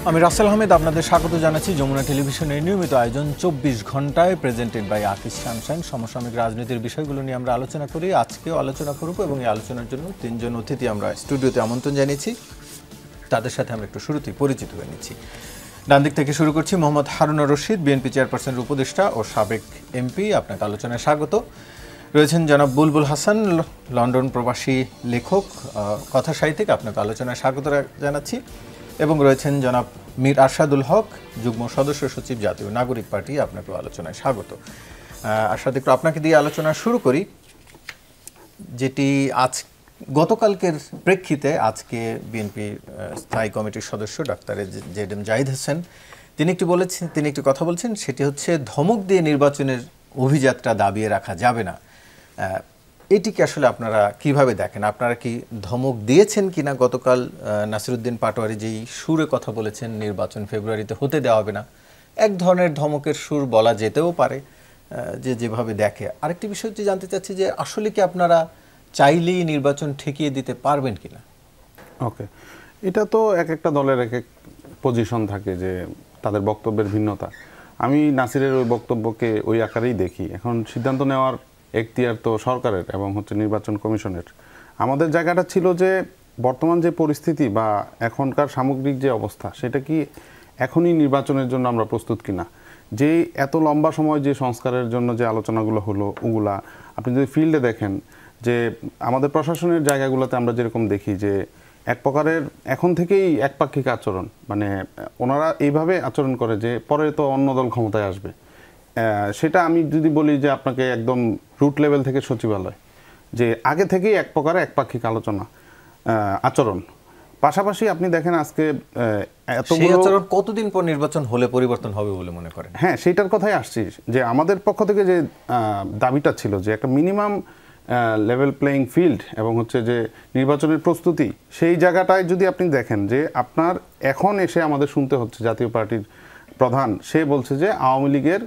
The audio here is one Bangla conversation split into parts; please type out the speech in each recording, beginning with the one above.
আমি রাসেল আহমেদ আপনাদের স্বাগত জানাচ্ছি যমুনা টেলিভিশনের নিয়মিত আয়োজন ২৪ ঘন্টায় প্রেজেন্টেড বাই আকিস শামসান। সমসাময়িক রাজনীতির বিষয়গুলো নিয়ে আমরা আলোচনা করি। আজকেও আলোচনা করব এবং এই আলোচনার জন্য তিনজন অতিথি আমরা স্টুডিওতে আমন্ত্রণ জানিয়েছি। তাদের সাথে আমরা একটু শুরুতেই পরিচিত হয়ে নিচ্ছি। ডান দিক থেকে শুরু করছি মোহাম্মদ হারুন রশিদ, বিএনপি চেয়ারপারসনের উপদেষ্টা ও সাবেক এমপি। আপনাকে আলোচনায় স্বাগত। রয়েছেন জনাব বুলবুল হাসান, লন্ডন প্রবাসী লেখক, কথা সাহিত্যিক। আপনাকে আলোচনায় স্বাগত জানাচ্ছি। এবং রয়েছেন জনাব মীর আরশাদুল হক, যুগ্ম সদস্য সচিব, জাতীয় নাগরিক পার্টি। আপনাকেও আলোচনায় স্বাগত। আরশাদ, একটু আপনাকে দিয়ে আলোচনা শুরু করি, যেটি গতকালকের প্রেক্ষিতে আজকে বিএনপি স্থায়ী কমিটির সদস্য doctor Z M Zahid Hossain তিনি একটি কথা বলছেন, সেটি হচ্ছে ধমক দিয়ে নির্বাচনের অভিযাত্রা দাবিয়ে রাখা যাবে না। এটিকে আসলে আপনারা কিভাবে দেখেন? আপনারা কি ধমক দিয়েছেন কিনা? গতকাল নাসিরউদ্দিন পাটোয়ারি যেই সুরে কথা বলেছেন, নির্বাচন ফেব্রুয়ারিতে হতে দেওয়া হবে না, এক ধরনের ধমকের সুর বলা যেতেও পারে, যেভাবে দেখে। আরেকটি বিষয় জানতে চাচ্ছি যে আসলে কি আপনারা চাইলেই নির্বাচন ঠেকিয়ে দিতে পারবেন কিনা? ওকে, এটা তো এক একটা দলের এক এক পজিশন থাকে, যে তাদের বক্তব্যের ভিন্নতা। আমি নাসিরের ওই বক্তব্যকে ওই আকারেই দেখি। এখন সিদ্ধান্ত নেওয়ার এখতিয়ার তো সরকারের এবং নির্বাচন কমিশনের। আমাদের জায়গাটা ছিল যে বর্তমান যে পরিস্থিতি বা এখনকার সামগ্রিক যে অবস্থা, সেটা কি এখনই নির্বাচনের জন্য আমরা প্রস্তুত কিনা। যে এত লম্বা সময় যে সংস্কারের জন্য যে আলোচনাগুলো হলো, ওগুলা আপনি যদি ফিল্ডে দেখেন, যে আমাদের প্রশাসনের জায়গাগুলোতে আমরা যেরকম দেখি যে এক প্রকারের এখন থেকেই একপাক্ষিক আচরণ, মানে ওনারা এইভাবে আচরণ করে যে পরে তো অন্য দল ক্ষমতায় আসবে। সেটা আমি যদি বলি যে আপনাকে একদম রুট লেভেল থেকে সচিবালয়, যে আগে থেকেই এক প্রকারের একপাক্ষিক আচরণ। পাশাপাশি আপনি দেখেন আজকে আচরণ কতদিন পর নির্বাচন হলে পরিবর্তন হবে বলে মনে করেন? হ্যাঁ, সেইটার কথাই আসছি, যে আমাদের পক্ষ থেকে যে দাবিটা ছিল যে একটা মিনিমাম লেভেল প্লেইং ফিল্ড এবং যে নির্বাচনের প্রস্তুতি, সেই জায়গাটায় যদি আপনি দেখেন যে আপনার এখন এসে আমাদের শুনতে হচ্ছে জাতীয় পার্টির প্রধান, সে বলছে যে আওয়ামী লীগের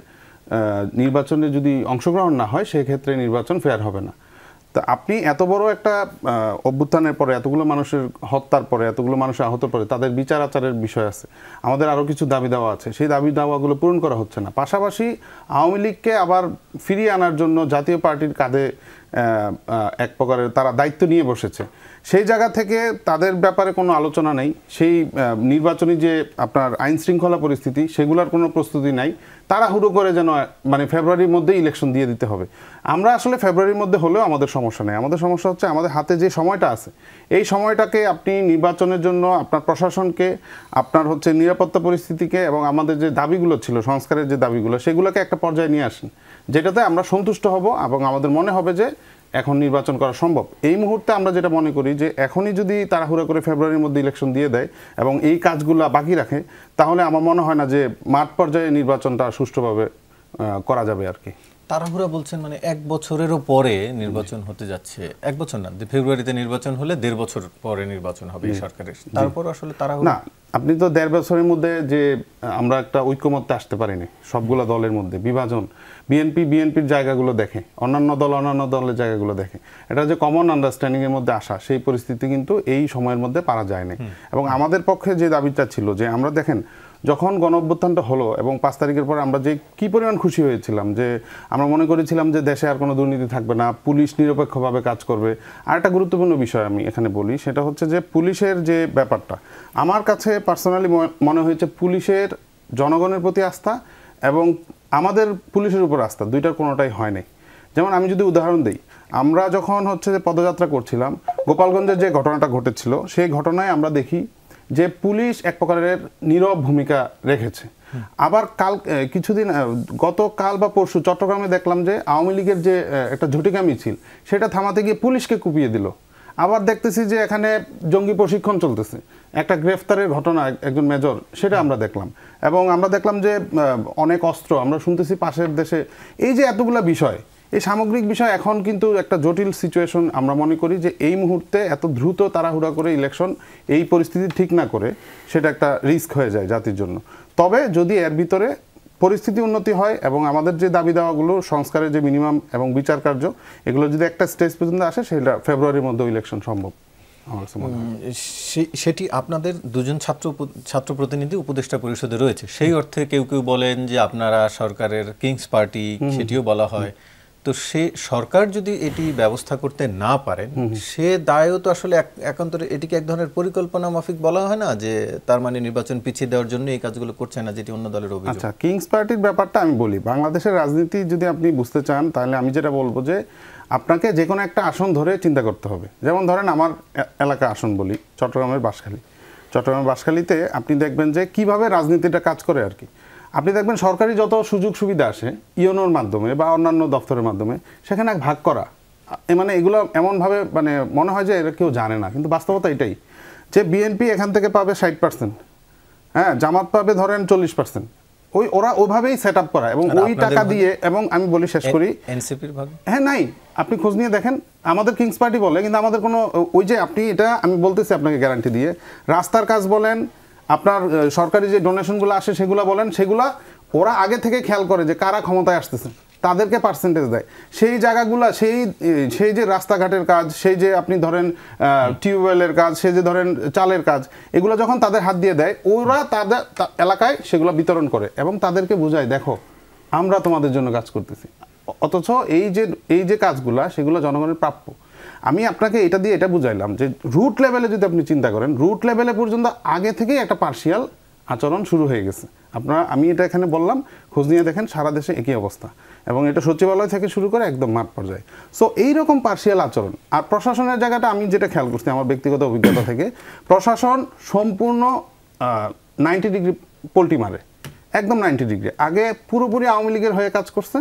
নির্বাচনে যদি অংশগ্রহণ না হয় সেক্ষেত্রে নির্বাচন ফেয়ার হবে না। তো আপনি এত বড় একটা অভ্যুত্থানের পরে, এতগুলো মানুষের হত্যার পরে, এতগুলো মানুষ আহত পরে তাদের বিচার আচারের বিষয় আছে, আমাদের আরও কিছু দাবি দাওয়া আছে, সেই দাবি দাওয়াগুলো পূরণ করা হচ্ছে না। পাশাপাশি আওয়ামী লীগকে আবার ফিরিয়ে আনার জন্য জাতীয় পার্টির কাঁধে এক প্রকারের তারা দায়িত্ব নিয়ে বসেছে। সেই জায়গা থেকে তাদের ব্যাপারে কোনো আলোচনা নেই। সেই নির্বাচনী যে আপনার আইন শৃঙ্খলা পরিস্থিতি, সেগুলোর কোনো প্রস্তুতি নাই। তাড়াহুড়ো করে যেন মানে ফেব্রুয়ারির মধ্যেই ইলেকশন দিয়ে দিতে হবে। আমরা আসলে ফেব্রুয়ারির মধ্যে হলেও আমাদের সমস্যা নেই। আমাদের সমস্যা হচ্ছে আমাদের হাতে যে সময়টা আছে, এই সময়টাকে আপনি নির্বাচনের জন্য আপনার প্রশাসনকে, আপনার নিরাপত্তা পরিস্থিতিকে এবং আমাদের যে দাবিগুলো ছিল, সংস্কারের যে দাবিগুলো, সেগুলোকে একটা পর্যায়ে নিয়ে আসেন, যেটাতে আমরা সন্তুষ্ট হব এবং আমাদের মনে হবে যে এখন নির্বাচন করা সম্ভব। এই মুহূর্তে আমরা যেটা মনে করি যে এখনই যদি তাড়াহুড়া করে ফেব্রুয়ারির মধ্যে ইলেকশন দিয়ে দেয় এবং এই কাজগুলো বাকি রাখে, তাহলে আমার মনে হয় না যে মাঠ পর্যায়ে নির্বাচনটা সুষ্ঠুভাবে করা যাবে আর কি। তাড়াহুড়া বলছেন মানে 1 বছরেরও পরে নির্বাচন হতে যাচ্ছে। 1 বছর না, ফেব্রুয়ারিতে নির্বাচন হলে 1.5 বছর পরে নির্বাচন হবে এই সরকারের। তারপর আসলে তাড়াহুড়া না, আপনি তো 1.5 বছরের মধ্যে যে আমরা একটা ঐক্যমত্যে আসতে পারিনি, সবগুলো দলের মধ্যে বিভাজন। বিএনপির জায়গাগুলো দেখে, অন্যান্য দলের জায়গাগুলো দেখে, এটা যে কমন আন্ডারস্ট্যান্ডিং এর মধ্যে আসা, সেই পরিস্থিতি কিন্তু এই সময়ের মধ্যে পারা যায়নি। এবং আমাদের পক্ষে যে দাবিটা ছিল যে আমরা দেখেন যখন গণঅভ্যুত্থানটা হলো এবং 5 তারিখের পর আমরা যে কি পরিমাণ খুশি হয়েছিলাম, যে আমরা মনে করেছিলাম যে দেশে আর কোনো দুর্নীতি থাকবে না, পুলিশ নিরপেক্ষভাবে কাজ করবে। আর একটা গুরুত্বপূর্ণ বিষয় আমি এখানে বলি, সেটা হচ্ছে যে পুলিশের যে ব্যাপারটা আমার কাছে পার্সোনালি মনে হয়েছে, পুলিশের জনগণের প্রতি আস্থা এবং আমাদের পুলিশের উপর আস্থা, দুইটার কোনোটাই হয় নাই। যেমন আমি যদি উদাহরণ দিই, আমরা যখন যে পদযাত্রা করছিলাম, গোপালগঞ্জের যে ঘটনাটা ঘটেছিল, সেই ঘটনায় আমরা দেখি যে পুলিশ এক প্রকারের নীরব ভূমিকা রেখেছে। আবার গতকাল বা পরশু চট্টগ্রামে দেখলাম যে আওয়ামী লীগের যে একটা ঝটিকা মিছিল, সেটা থামাতে গিয়ে পুলিশকে কুপিয়ে দিল। আবার দেখতেছি যে এখানে জঙ্গি প্রশিক্ষণ চলতেছে, একটা গ্রেফতারের ঘটনা, একজন মেজর, সেটা আমরা দেখলাম। এবং আমরা দেখলাম যে অনেক অস্ত্র আমরা শুনতেছি পাশের দেশে। এই যে এতগুলা বিষয়, এই সামগ্রিক বিষয় এখন কিন্তু একটা জটিল সিচুয়েশন। আমরা মনে করি যে এই মুহূর্তে এত দ্রুত তাড়াহুড়া করে ইলেকশন এই পরিস্থিতি ঠিক না করে, সেটা একটা রিস্ক হয়ে যায় জাতির জন্য। তবে যদি এর ভিতরে পরিস্থিতি উন্নতি হয় এবং আমাদের যে দাবি দাওয়াগুলো, সংস্কারের যে মিনিমাম এবং বিচার কার্য, এগুলো যদি একটা স্টেজ পর্যন্ত আসে, সেটা ফেব্রুয়ারির মধ্যে ইলেকশন সম্ভব। আমার কাছে মনে হয়। সেটি আপনাদের দুজন ছাত্র প্রতিনিধি উপদেষ্টা পরিষদে রয়েছে, সেই অর্থে কেউ কেউ বলেন যে আপনারা সরকারের কিংস পার্টি, সেটিও বলা হয়। তো সে সরকার যদি এটি ব্যবস্থা করতে না পারেন, সে দায়ও তো আসলে একান্তরে এটিকে এক ধরনের পরিকল্পনা মাফিক বলা হয় না, যে তার মানে নির্বাচন পিছিয়ে দেওয়ার জন্য এই কাজগুলো করছে না, যেটি অন্য দলের অভিযোগ। আচ্ছা, কিংস পার্টির ব্যাপারটা আমি বলি, বাংলাদেশের রাজনীতি যদি আপনি বুঝতে চান তাহলে আমি যেটা বলবো যে আপনাকে যে কোনো একটা আসন ধরে চিন্তা করতে হবে। যেমন ধরেন আমার এলাকা আসন বলি, চট্টগ্রামের বাঁশখালী। চট্টগ্রামের বাঁশখালীতে আপনি দেখবেন যে কিভাবে রাজনীতিটা কাজ করে আর কি। আপনি দেখবেন সরকারি যত সুযোগ সুবিধা আসে ইওনোর মাধ্যমে বা অন্যান্য দপ্তরের মাধ্যমে, সেখানে ভাগ করা, মানে এগুলো এমনভাবে মানে মনে হয় যে এরা কেউ জানে না, কিন্তু বাস্তবতা এটাই যে বিএনপি এখান থেকে পাবে 60%, হ্যাঁ, জামাত পাবে ধরেন 40%। ওরা ওইভাবেই সেট আপ করা, এবং ওই টাকা দিয়ে, এবং আমি বলি শেষ করি, এনসিপির ভাগে হ্যাঁ নাই, আপনি খোঁজ নিয়ে দেখেন, আমাদের কিংস পার্টি বলে, কিন্তু আমাদের কোনো ওই যে আপনি এটা আমি বলতেছি আপনাকে গ্যারান্টি দিয়ে, রাস্তার কাজ বলেন, আপনার সরকারি যে ডোনেশনগুলো আসে সেগুলো বলেন, সেগুলা ওরা আগে থেকে খেয়াল করে যে কারা ক্ষমতায় আসতেছে, তাদেরকে পার্সেন্টেজ দেয়। সেই জায়গাগুলো, সেই যে রাস্তাঘাটের কাজ, সেই যে আপনি ধরেন টিউবওয়েলের কাজ, সেই যে ধরেন চালের কাজ, এগুলো যখন তাদের হাত দিয়ে দেয়, ওরা তাদের এলাকায় সেগুলো বিতরণ করে এবং তাদেরকে বোঝায়, দেখো আমরা তোমাদের জন্য কাজ করতেছি। অথচ এই যে কাজগুলা, সেগুলো জনগণের প্রাপ্য। আমি আপনাকে এটা দিয়ে এটা বুঝাইলাম যে রুট লেভেলে যদি আপনি চিন্তা করেন, রুট লেভেলে পর্যন্ত আগে থেকেই একটা পার্শিয়াল আচরণ শুরু হয়ে গেছে। আমি এটা এখানে বললাম, খোঁজ নিয়ে দেখেন সারা দেশে একই অবস্থা, এবং এটা সচিবালয় থেকে শুরু করে একদম মাঠ পর্যায়ে। সো এইরকম পার্শিয়াল আচরণ। আর প্রশাসনের জায়গাটা আমি যেটা খেয়াল করছি আমার ব্যক্তিগত অভিজ্ঞতা থেকে, প্রশাসন সম্পূর্ণ 90 ডিগ্রি পল্টি মারে, একদম 90 ডিগ্রি। আগে পুরোপুরি আওয়ামী লীগের হয়ে কাজ করছে,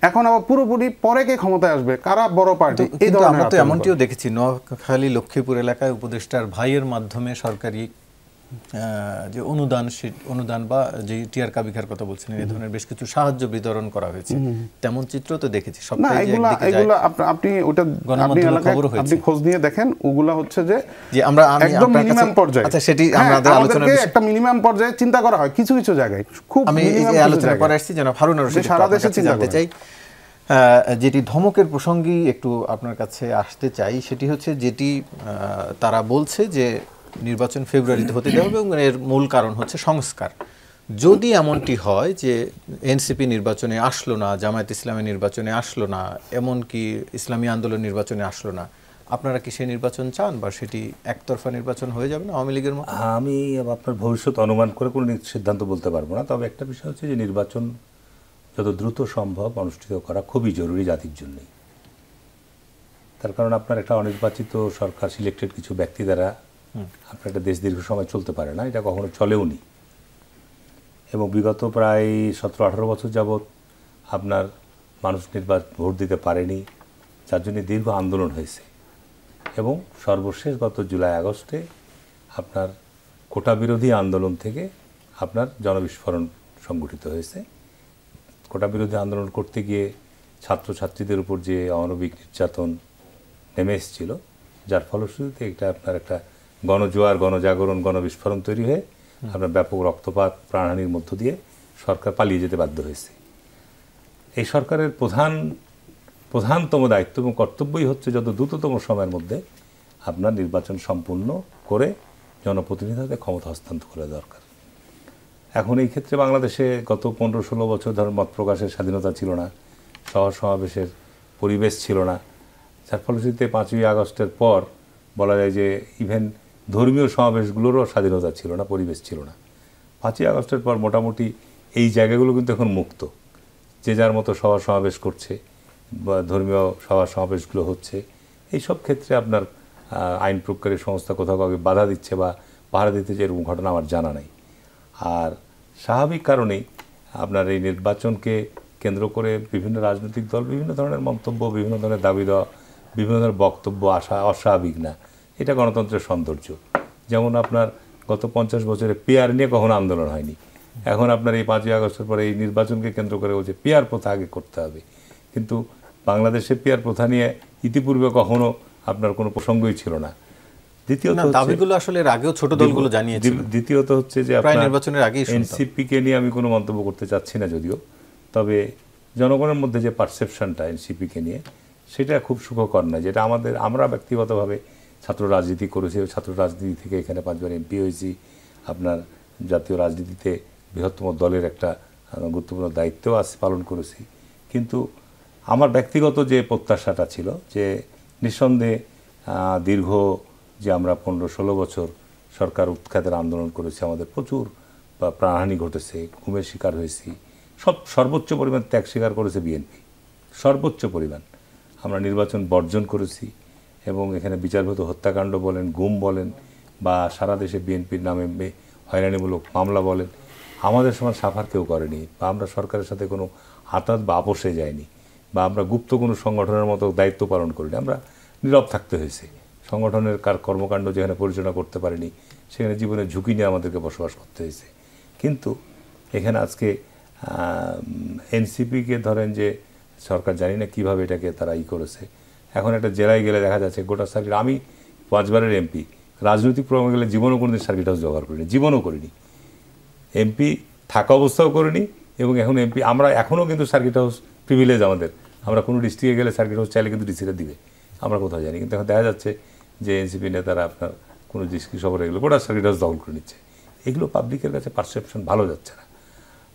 এখন আবার পুরোপুরি পরে কে ক্ষমতায় আসবে, কারা বড় পার্টি, এই ধরনের আমরা তো এমনটিও দেখেছি নোয়াখালী লক্ষ্মীপুর এলাকায় উপদেষ্টার ভাইয়ের মাধ্যমে সরকারি যে অনুদান বা যে টিআর কাবিখার কথা বলছেন, এই ধরনের বেশ কিছু সাহায্য বিতরণ করা হয়েছে, তেমন চিত্র তো দেখেছি। আপনি ওটা আপনি খোঁজ নিয়ে দেখেন, ওগুলা হচ্ছে যে আমরা একদম মিনিমাম পর্যায়ে। আচ্ছা, সেটি আমাদের আলোচনার একটা মিনিমাম পর্যায়ে চিন্তা করা হয় কিছু কিছু জায়গায়, খুব আমি এই আলোচনা করে আসছি যেন হারুন রশিদ সারা দেশে জানতে চাই। যেটি ধমকের প্রসঙ্গেই একটু আপনার কাছে আসতে চাই, সেটি হচ্ছে যেটি তারা বলছে যে নির্বাচন ফেব্রুয়ারিতে হতে দেওয়া হবে, এবং এর মূল কারণ হচ্ছে সংস্কার। যদি এমনটি হয় যে এনসিপি নির্বাচনে আসলো না, জামায়াত ইসলামী নির্বাচনে আসলো না, এমনকি ইসলামী আন্দোলন নির্বাচনে আসলো না, আপনারা কি সেই নির্বাচন চান, বা সেটি একতরফা নির্বাচন হয়ে যাবে না আওয়ামী লীগের মতো? আমি আপনার ভবিষ্যৎ অনুমান করে কোনো সিদ্ধান্ত বলতে পারবো না, তবে একটা বিষয় হচ্ছে যে নির্বাচন যত দ্রুত সম্ভব অনুষ্ঠিত করা খুবই জরুরি জাতির জন্যই। তার কারণ আপনার একটা অনির্বাচিত সরকার, সিলেক্টেড কিছু ব্যক্তি দ্বারা আপনার একটা দেশ দীর্ঘ সময় চলতে পারে না, এটা কখনো চলেও নি। এবং বিগত প্রায় 17-18 বছর যাবৎ আপনার মানুষ ভোট দিতে পারেনি, যার জন্য দীর্ঘ আন্দোলন হয়েছে। এবং সর্বশেষ গত জুলাই আগস্টে আপনার কোটা বিরোধী আন্দোলন থেকে আপনার জনবিস্ফোরণ সংগঠিত হয়েছে। কোটা বিরোধী আন্দোলন করতে গিয়ে ছাত্রছাত্রীদের উপর যে অমানবিক নির্যাতন নেমে এসেছিল, যার ফলশ্রুতিতে এটা আপনার একটা গণজোয়ার, গণজাগরণ, গণবিস্ফোরণ তৈরি হয়ে আপনার ব্যাপক রক্তপাত, প্রাণহানির মধ্য দিয়ে সরকার পালিয়ে যেতে বাধ্য হয়েছে। এই সরকারের প্রধানতম দায়িত্ব এবং কর্তব্যই হচ্ছে যত দ্রুততম সময়ের মধ্যে আপনার নির্বাচন সম্পূর্ণ করে জনপ্রতিনিধিদের ক্ষমতা হস্তান্তর করা দরকার। এখন এই ক্ষেত্রে বাংলাদেশে গত 15-16 বছর ধরে মত প্রকাশের স্বাধীনতা ছিল না, সভা সমাবেশের পরিবেশ ছিল না, যার ফলশ্রুতিতে 5ই আগস্টের পর বলা যায় যে ইভেন ধর্মীয় সমাবেশগুলোরও স্বাধীনতা ছিল না, পরিবেশ ছিল না। 5ই আগস্টের পর মোটামুটি এই জায়গাগুলো কিন্তু এখন মুক্ত, যে যার মতো সভা সমাবেশ করছে বা ধর্মীয় সভা সমাবেশগুলো হচ্ছে। এই সব ক্ষেত্রে আপনার আইন প্রয়োগকারী সংস্থা কোথাও কাউকে বাধা দিচ্ছে বা পাহারা দিতেছে, এরকম ঘটনা আমার জানা নাই। আর স্বাভাবিক কারণেই আপনার এই নির্বাচনকে কেন্দ্র করে বিভিন্ন রাজনৈতিক দল বিভিন্ন ধরনের মন্তব্য, বিভিন্ন ধরনের দাবি দেওয়া, বিভিন্ন ধরনের বক্তব্য আসা অস্বাভাবিক না, এটা গণতন্ত্রের সৌন্দর্য। যেমন আপনার গত 50 বছরে পেয়ার নিয়ে কখনো আন্দোলন হয়নি, এখন আপনার এই 5ই আগস্টের পরে এই নির্বাচনকে কেন্দ্র করে বলছে পেয়ার প্রথা আগে করতে হবে, কিন্তু বাংলাদেশে পেয়ার প্রথা নিয়ে ইতিপূর্বে কখনো আপনার কোনো প্রসঙ্গই ছিল না। দ্বিতীয়ত দাবিগুলো আসলে এর আগেও ছোট দলগুলো জানিয়েছিল। দ্বিতীয়ত হচ্ছে যে প্রায় নির্বাচনের আগেই এনসিপিকে নিয়ে আমি কোনো মন্তব্য করতে চাচ্ছি না যদিও, তবে জনগণের মধ্যে যে পারসেপশনটা এনসিপিকে নিয়ে, সেটা খুব সুখকর না, যেটা আমরা ব্যক্তিগতভাবে ছাত্র রাজনীতি করেছি, ছাত্র রাজনীতি থেকে এখানে 5 বার এমপি হয়েছি, আপনার জাতীয় রাজনীতিতে বৃহত্তম দলের একটা গুরুত্বপূর্ণ দায়িত্বও পালন করেছি। কিন্তু আমার ব্যক্তিগত যে প্রত্যাশাটা ছিল যে নিঃসন্দেহে দীর্ঘ যে আমরা 15-16 বছর সরকার উৎখাতের আন্দোলন করেছি, আমাদের প্রচুর প্রাণহানি ঘটেছে, ঘুমের শিকার হয়েছি, সর্বোচ্চ পরিমাণ ত্যাগ স্বীকার করেছে বিএনপি, সর্বোচ্চ পরিমাণ। আমরা নির্বাচন বর্জন করেছি এবং এখানে বিচারবহির্ভূত হত্যাকাণ্ড বলেন, গুম বলেন, বা সারা দেশে বিএনপির নামে হয়রানিমূলক মামলা বলেন, আমাদের সমান সাফার কেউ করেনি, বা আমরা সরকারের সাথে কোনো আতাত বা আপোষে যাইনি, বা আমরা গুপ্ত কোনো সংগঠনের মতো দায়িত্ব পালন করিনি। আমরা নীরব থাকতে হয়েছে। সংগঠনের কর্মকাণ্ড যেখানে পরিচালনা করতে পারিনি, সেখানে জীবনের ঝুঁকি নিয়ে আমাদেরকে বসবাস করতে হয়েছে। কিন্তু এখানে আজকে এনসিপিকে ধরেন যে সরকার জানি না কীভাবে এটাকে তারা করেছে। এখন একটা জেলায় গেলে দেখা যাচ্ছে গোটা সার্কিট, আমি 5 বারের এমপি, রাজনৈতিক প্রোগ্রামে গেলে জীবনও কোনোদিন সার্কিট হাউস ব্যবহার করিনি, জীবনও করিনি, এমপি থাকা অবস্থাও করিনি। এবং এখন এমপি আমরা এখনও কিন্তু সার্কিট হাউস প্রিভিলেজ আমাদের, আমরা কোনো ডিস্ট্রিক্টে গেলে সার্কিট হাউস চাইলে কিন্তু ডিসিটা দিবে, আমরা কোথাও জানি। কিন্তু এখন দেখা যাচ্ছে যে এনসিপি নেতারা আপনার কোনো ডিস্ট্রিক্ট সফরে গেলে গোটা সার্কিট হাউস দখল করে নিচ্ছে। এগুলো পাবলিকের কাছে পারসেপশন ভালো যাচ্ছে না।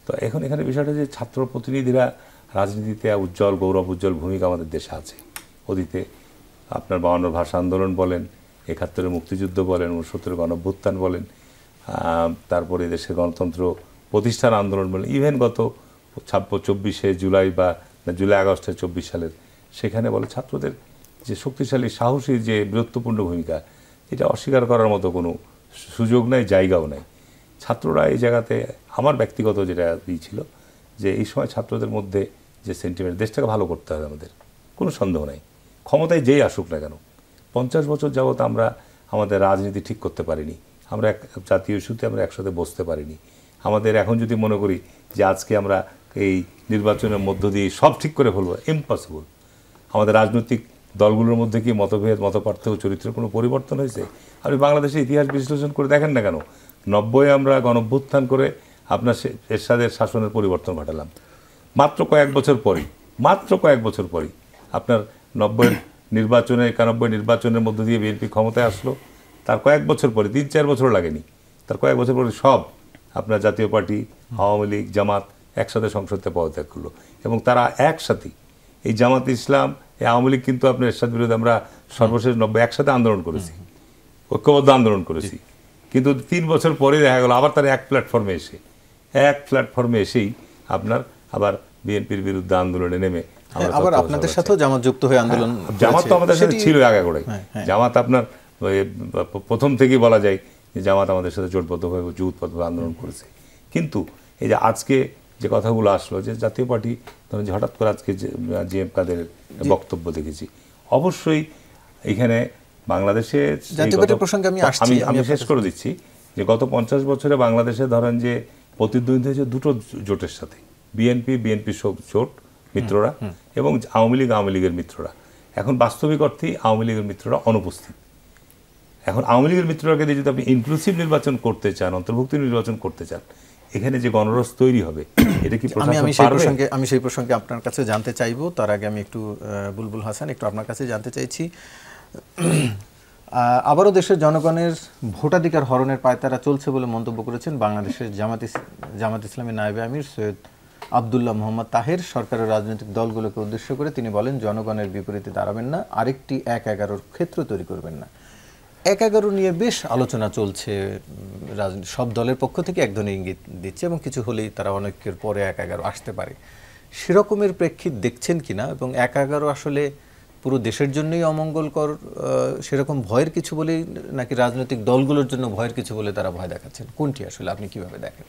তো এখন এখানে বিষয়টা যে ছাত্র প্রতিনিধিরা রাজনীতিতে উজ্জ্বল গৌরব উজ্জ্বল ভূমিকা আমাদের দেশে আছে। অতীতে আপনার 52 ভাষা আন্দোলন বলেন, 71 মুক্তিযুদ্ধ বলেন, 69 গণঅভ্যুত্থান বলেন, তারপরে দেশের গণতন্ত্র প্রতিষ্ঠান আন্দোলন বলেন, ইভেন গত 24শে জুলাই বা জুলাই আগস্টের 24 সালের সেখানে বলে ছাত্রদের যে শক্তিশালী সাহসী যে বীরত্বপূর্ণ ভূমিকা, এটা অস্বীকার করার মতো কোনো সুযোগ নাই, জায়গাও নাই। ছাত্ররা এই জায়গাতে আমার ব্যক্তিগত যেটা ছিল যে এই সময় ছাত্রদের মধ্যে যে সেন্টিমেন্ট, দেশটাকে ভালো করতে হবে আমাদের, কোনো সন্দেহ নাই, ক্ষমতায় যেই আসুক না কেন। 50 বছর যাবত আমরা আমাদের রাজনীতি ঠিক করতে পারিনি, আমরা জাতীয় ইস্যুতে আমরা একসাথে বসতে পারিনি। আমাদের এখন যদি মনে করি যে আজকে আমরা এই নির্বাচনের মধ্য দিয়ে সব ঠিক করে ফেলবো, ইম্পসিবল। আমাদের রাজনৈতিক দলগুলোর মধ্যে কি মতভেদ, মতপার্থক্য, চরিত্রের কোনো পরিবর্তন হয়েছে? আপনি বাংলাদেশের ইতিহাস বিশ্লেষণ করে দেখেন না কেন, 90-এ আমরা গণঅভ্যুত্থান করে আপনার এরশাদের শাসনের পরিবর্তন ঘটালাম। মাত্র কয়েক বছর পরই আপনার 90-এর নির্বাচনে 91 নির্বাচনের মধ্য দিয়ে বিএনপি ক্ষমতায় আসলো। তার কয়েক বছর পরে, 3-4 বছর লাগেনি, তার কয়েক বছর পরে সব আপনার জাতীয় পার্টি, আওয়ামী লীগ, জামাত একসাথে সংসদে পদত্যাগ করলো। এবং তারা একসাথেই এই জামাত ইসলাম, এই আওয়ামী লীগ কিন্তু আপনার এরশাদ বিরুদ্ধে আমরা সর্বশেষ 90 একসাথে আন্দোলন করেছি, ঐক্যবদ্ধ আন্দোলন করেছি। কিন্তু 3 বছর পরে দেখা গেল আবার তারা এক প্ল্যাটফর্মে এসেই আপনার আবার বিএনপির বিরুদ্ধে আন্দোলনে নেমে আবার আপনাদের সাথেও জামাত যুক্ত হয়ে আন্দোলন। জামাত তো আমাদের সাথে ছিল আগাগোড়াই। জামাত আপনার প্রথম থেকেই বলা যায় যে জামাত আমাদের সাথে জোটবদ্ধভাবে যুগপথভাবে আন্দোলন করেছে। কিন্তু এই যে আজকে যে কথাগুলো আসলো যে জাতীয় পার্টি ধরেন যে হঠাৎ করে আজকে জিএম কাদের বক্তব্য দেখেছি, অবশ্যই এখানে বাংলাদেশে আমি শেষ করে দিচ্ছি যে গত 50 বছরে বাংলাদেশে ধরেন যে প্রতিদ্বন্দ্বিতা হয়েছে দুটো জোটের সাথে, বিএনপি জোট মিত্ররা এবং আওয়ামী লীগের মিত্ররা। এখন বাস্তবিক অর্থেই আওয়ামী লীগের মিত্ররা অনুপস্থিত। এখন আওয়ামী লীগের মিত্ররাকে যদি আপনি ইনক্লুসিভ নির্বাচন করতে চান, অন্তর্ভুক্তি নির্বাচন করতে চান, এখানে যে গণরস তৈরি হবে এটা কি আমি সেই প্রসঙ্গে আপনার কাছে জানতে চাইবো। তার আগে আমি একটু বুলবুল হাসান একটু আপনার কাছে জানতে চাইছি, আবারও দেশের জনগণের ভোটাধিকার হরণের পায়তারা চলছে বলে মন্তব্য করেছেন বাংলাদেশের জামাত ইসলামী নায়েবে আমির সৈয়দ আব্দুল্লাহ মোহাম্মদ তাহের। সরকারের রাজনৈতিক দলগুলোকে উদ্দেশ্য করে তিনি বলেন, জনগণের বিপরীতে দাঁড়াবেন না, আরেকটি 1-11 ক্ষেত্র তৈরি করবেন না। 1-11 নিয়ে বেশ আলোচনা চলছে, সব দলের পক্ষ থেকে এক ধরনের ইঙ্গিত দিচ্ছে এবং কিছু হলেই তারা অনৈক্যের পরে 1-11 আসতে পারে। সেরকমের প্রেক্ষিত দেখছেন কিনা, এবং 1-11 আসলে পুরো দেশের জন্যই অমঙ্গলকর সেরকম ভয়ের কিছু বলেই, নাকি রাজনৈতিক দলগুলোর জন্য ভয়ের কিছু বলে তারা ভয় দেখাচ্ছেন? কোনটি আসলে আপনি কিভাবে দেখেন?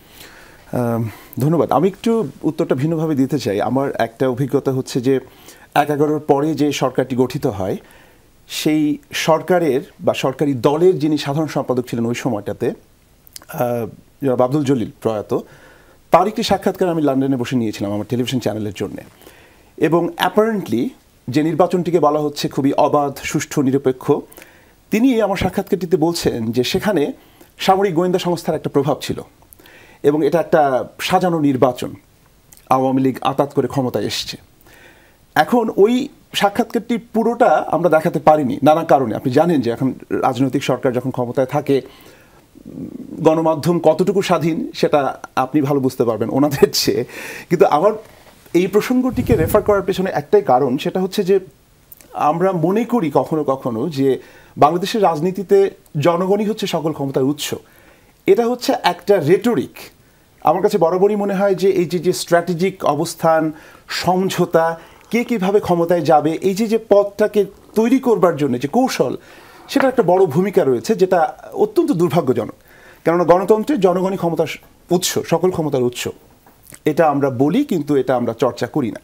ধন্যবাদ। আমি একটু উত্তরটা ভিন্নভাবে দিতে চাই। আমার একটা অভিজ্ঞতা হচ্ছে যে 1-11 পরে যে সরকারটি গঠিত হয়, সেই সরকারের বা সরকারি দলের যিনি সাধারণ সম্পাদক ছিলেন ওই সময়টাতে, জনাব আব্দুল জলিল প্রয়াত, তার একটি সাক্ষাৎকার আমি লন্ডনে বসে নিয়েছিলাম আমার টেলিভিশন চ্যানেলের জন্য। এবং অ্যাপারেন্টলি যে নির্বাচনটিকে বলা হচ্ছে খুবই অবাধ, সুষ্ঠু, নিরপেক্ষ, তিনি আমার সাক্ষাৎকারটিতে বলছেন যে সেখানে সামরিক গোয়েন্দা সংস্থার একটা প্রভাব ছিল এবং এটা একটা সাজানো নির্বাচন, আওয়ামী লীগ আতাত করে ক্ষমতায় এসছে। এখন ওই সাক্ষাৎকারটি পুরোটা আমরা দেখাতে পারিনি নানা কারণে। আপনি জানেন যে এখন রাজনৈতিক সরকার যখন ক্ষমতায় থাকে গণমাধ্যম কতটুকু স্বাধীন সেটা আপনি ভালো বুঝতে পারবেন ওনাদের চেয়ে। কিন্তু আমার এই প্রসঙ্গটিকে রেফার করার পেছনে একটাই কারণ, সেটা হচ্ছে যে আমরা মনে করি কখনো কখনো যে বাংলাদেশের রাজনীতিতে জনগণই হচ্ছে সকল ক্ষমতার উৎস। এটা হচ্ছে একটা রেটরিক। আমার কাছে বরাবরই মনে হয় যে এই যে স্ট্র্যাটেজিক অবস্থান, সমঝোতা, কে কীভাবে ক্ষমতায় যাবে, এই যে পথটাকে তৈরি করবার জন্য যে কৌশল, সেটা একটা বড় ভূমিকা রয়েছে, যেটা অত্যন্ত দুর্ভাগ্যজনক। কেননা গণতন্ত্রে জনগণই ক্ষমতার উৎস, সকল ক্ষমতার উৎস, এটা আমরা বলি কিন্তু এটা আমরা চর্চা করি না।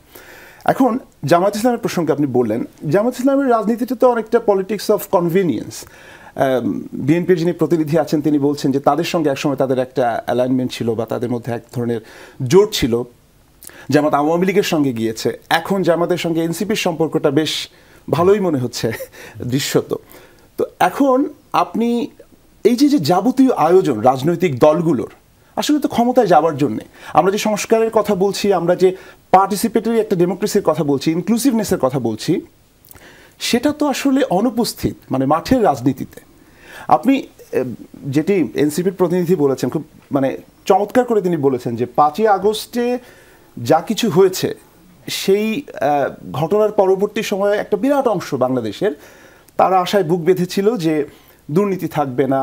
এখন জামায়াত ইসলামের প্রসঙ্গে আপনি বললেন, জামায়াত ইসলামের রাজনীতিতে তো অনেকটা পলিটিক্স অফ কনভিনিয়েন্স। বিএনপির যিনি প্রতিনিধি আছেন তিনি বলছেন যে তাদের সঙ্গে একসময় তাদের একটা অ্যালাইনমেন্ট ছিল বা তাদের মধ্যে এক ধরনের জোট ছিল, জামাত আওয়ামী লীগের সঙ্গে গিয়েছে, এখন জামাতের সঙ্গে এনসিপির সম্পর্কটা বেশ ভালোই মনে হচ্ছে দৃশ্যত। তো এখন আপনি এই যে যাবতীয় আয়োজন রাজনৈতিক দলগুলোর আসলে তো ক্ষমতায় যাওয়ার জন্যে, আমরা যে সংস্কারের কথা বলছি, আমরা যে পার্টিসিপেটরি একটা ডেমোক্রেসির কথা বলছি, ইনক্লুসিভনেসের কথা বলছি, সেটা তো আসলে অনুপস্থিত মানে মাঠের রাজনীতিতে। আপনি যেটি এনসিপির প্রতিনিধি বলেছেন খুব মানে চমৎকার করে তিনি বলেছেন যে 5ই আগস্টে যা কিছু হয়েছে সেই ঘটনার পরবর্তী সময়ে একটা বিরাট অংশ বাংলাদেশের তারা আশায় বুক বেঁধেছিল যে দুর্নীতি থাকবে না,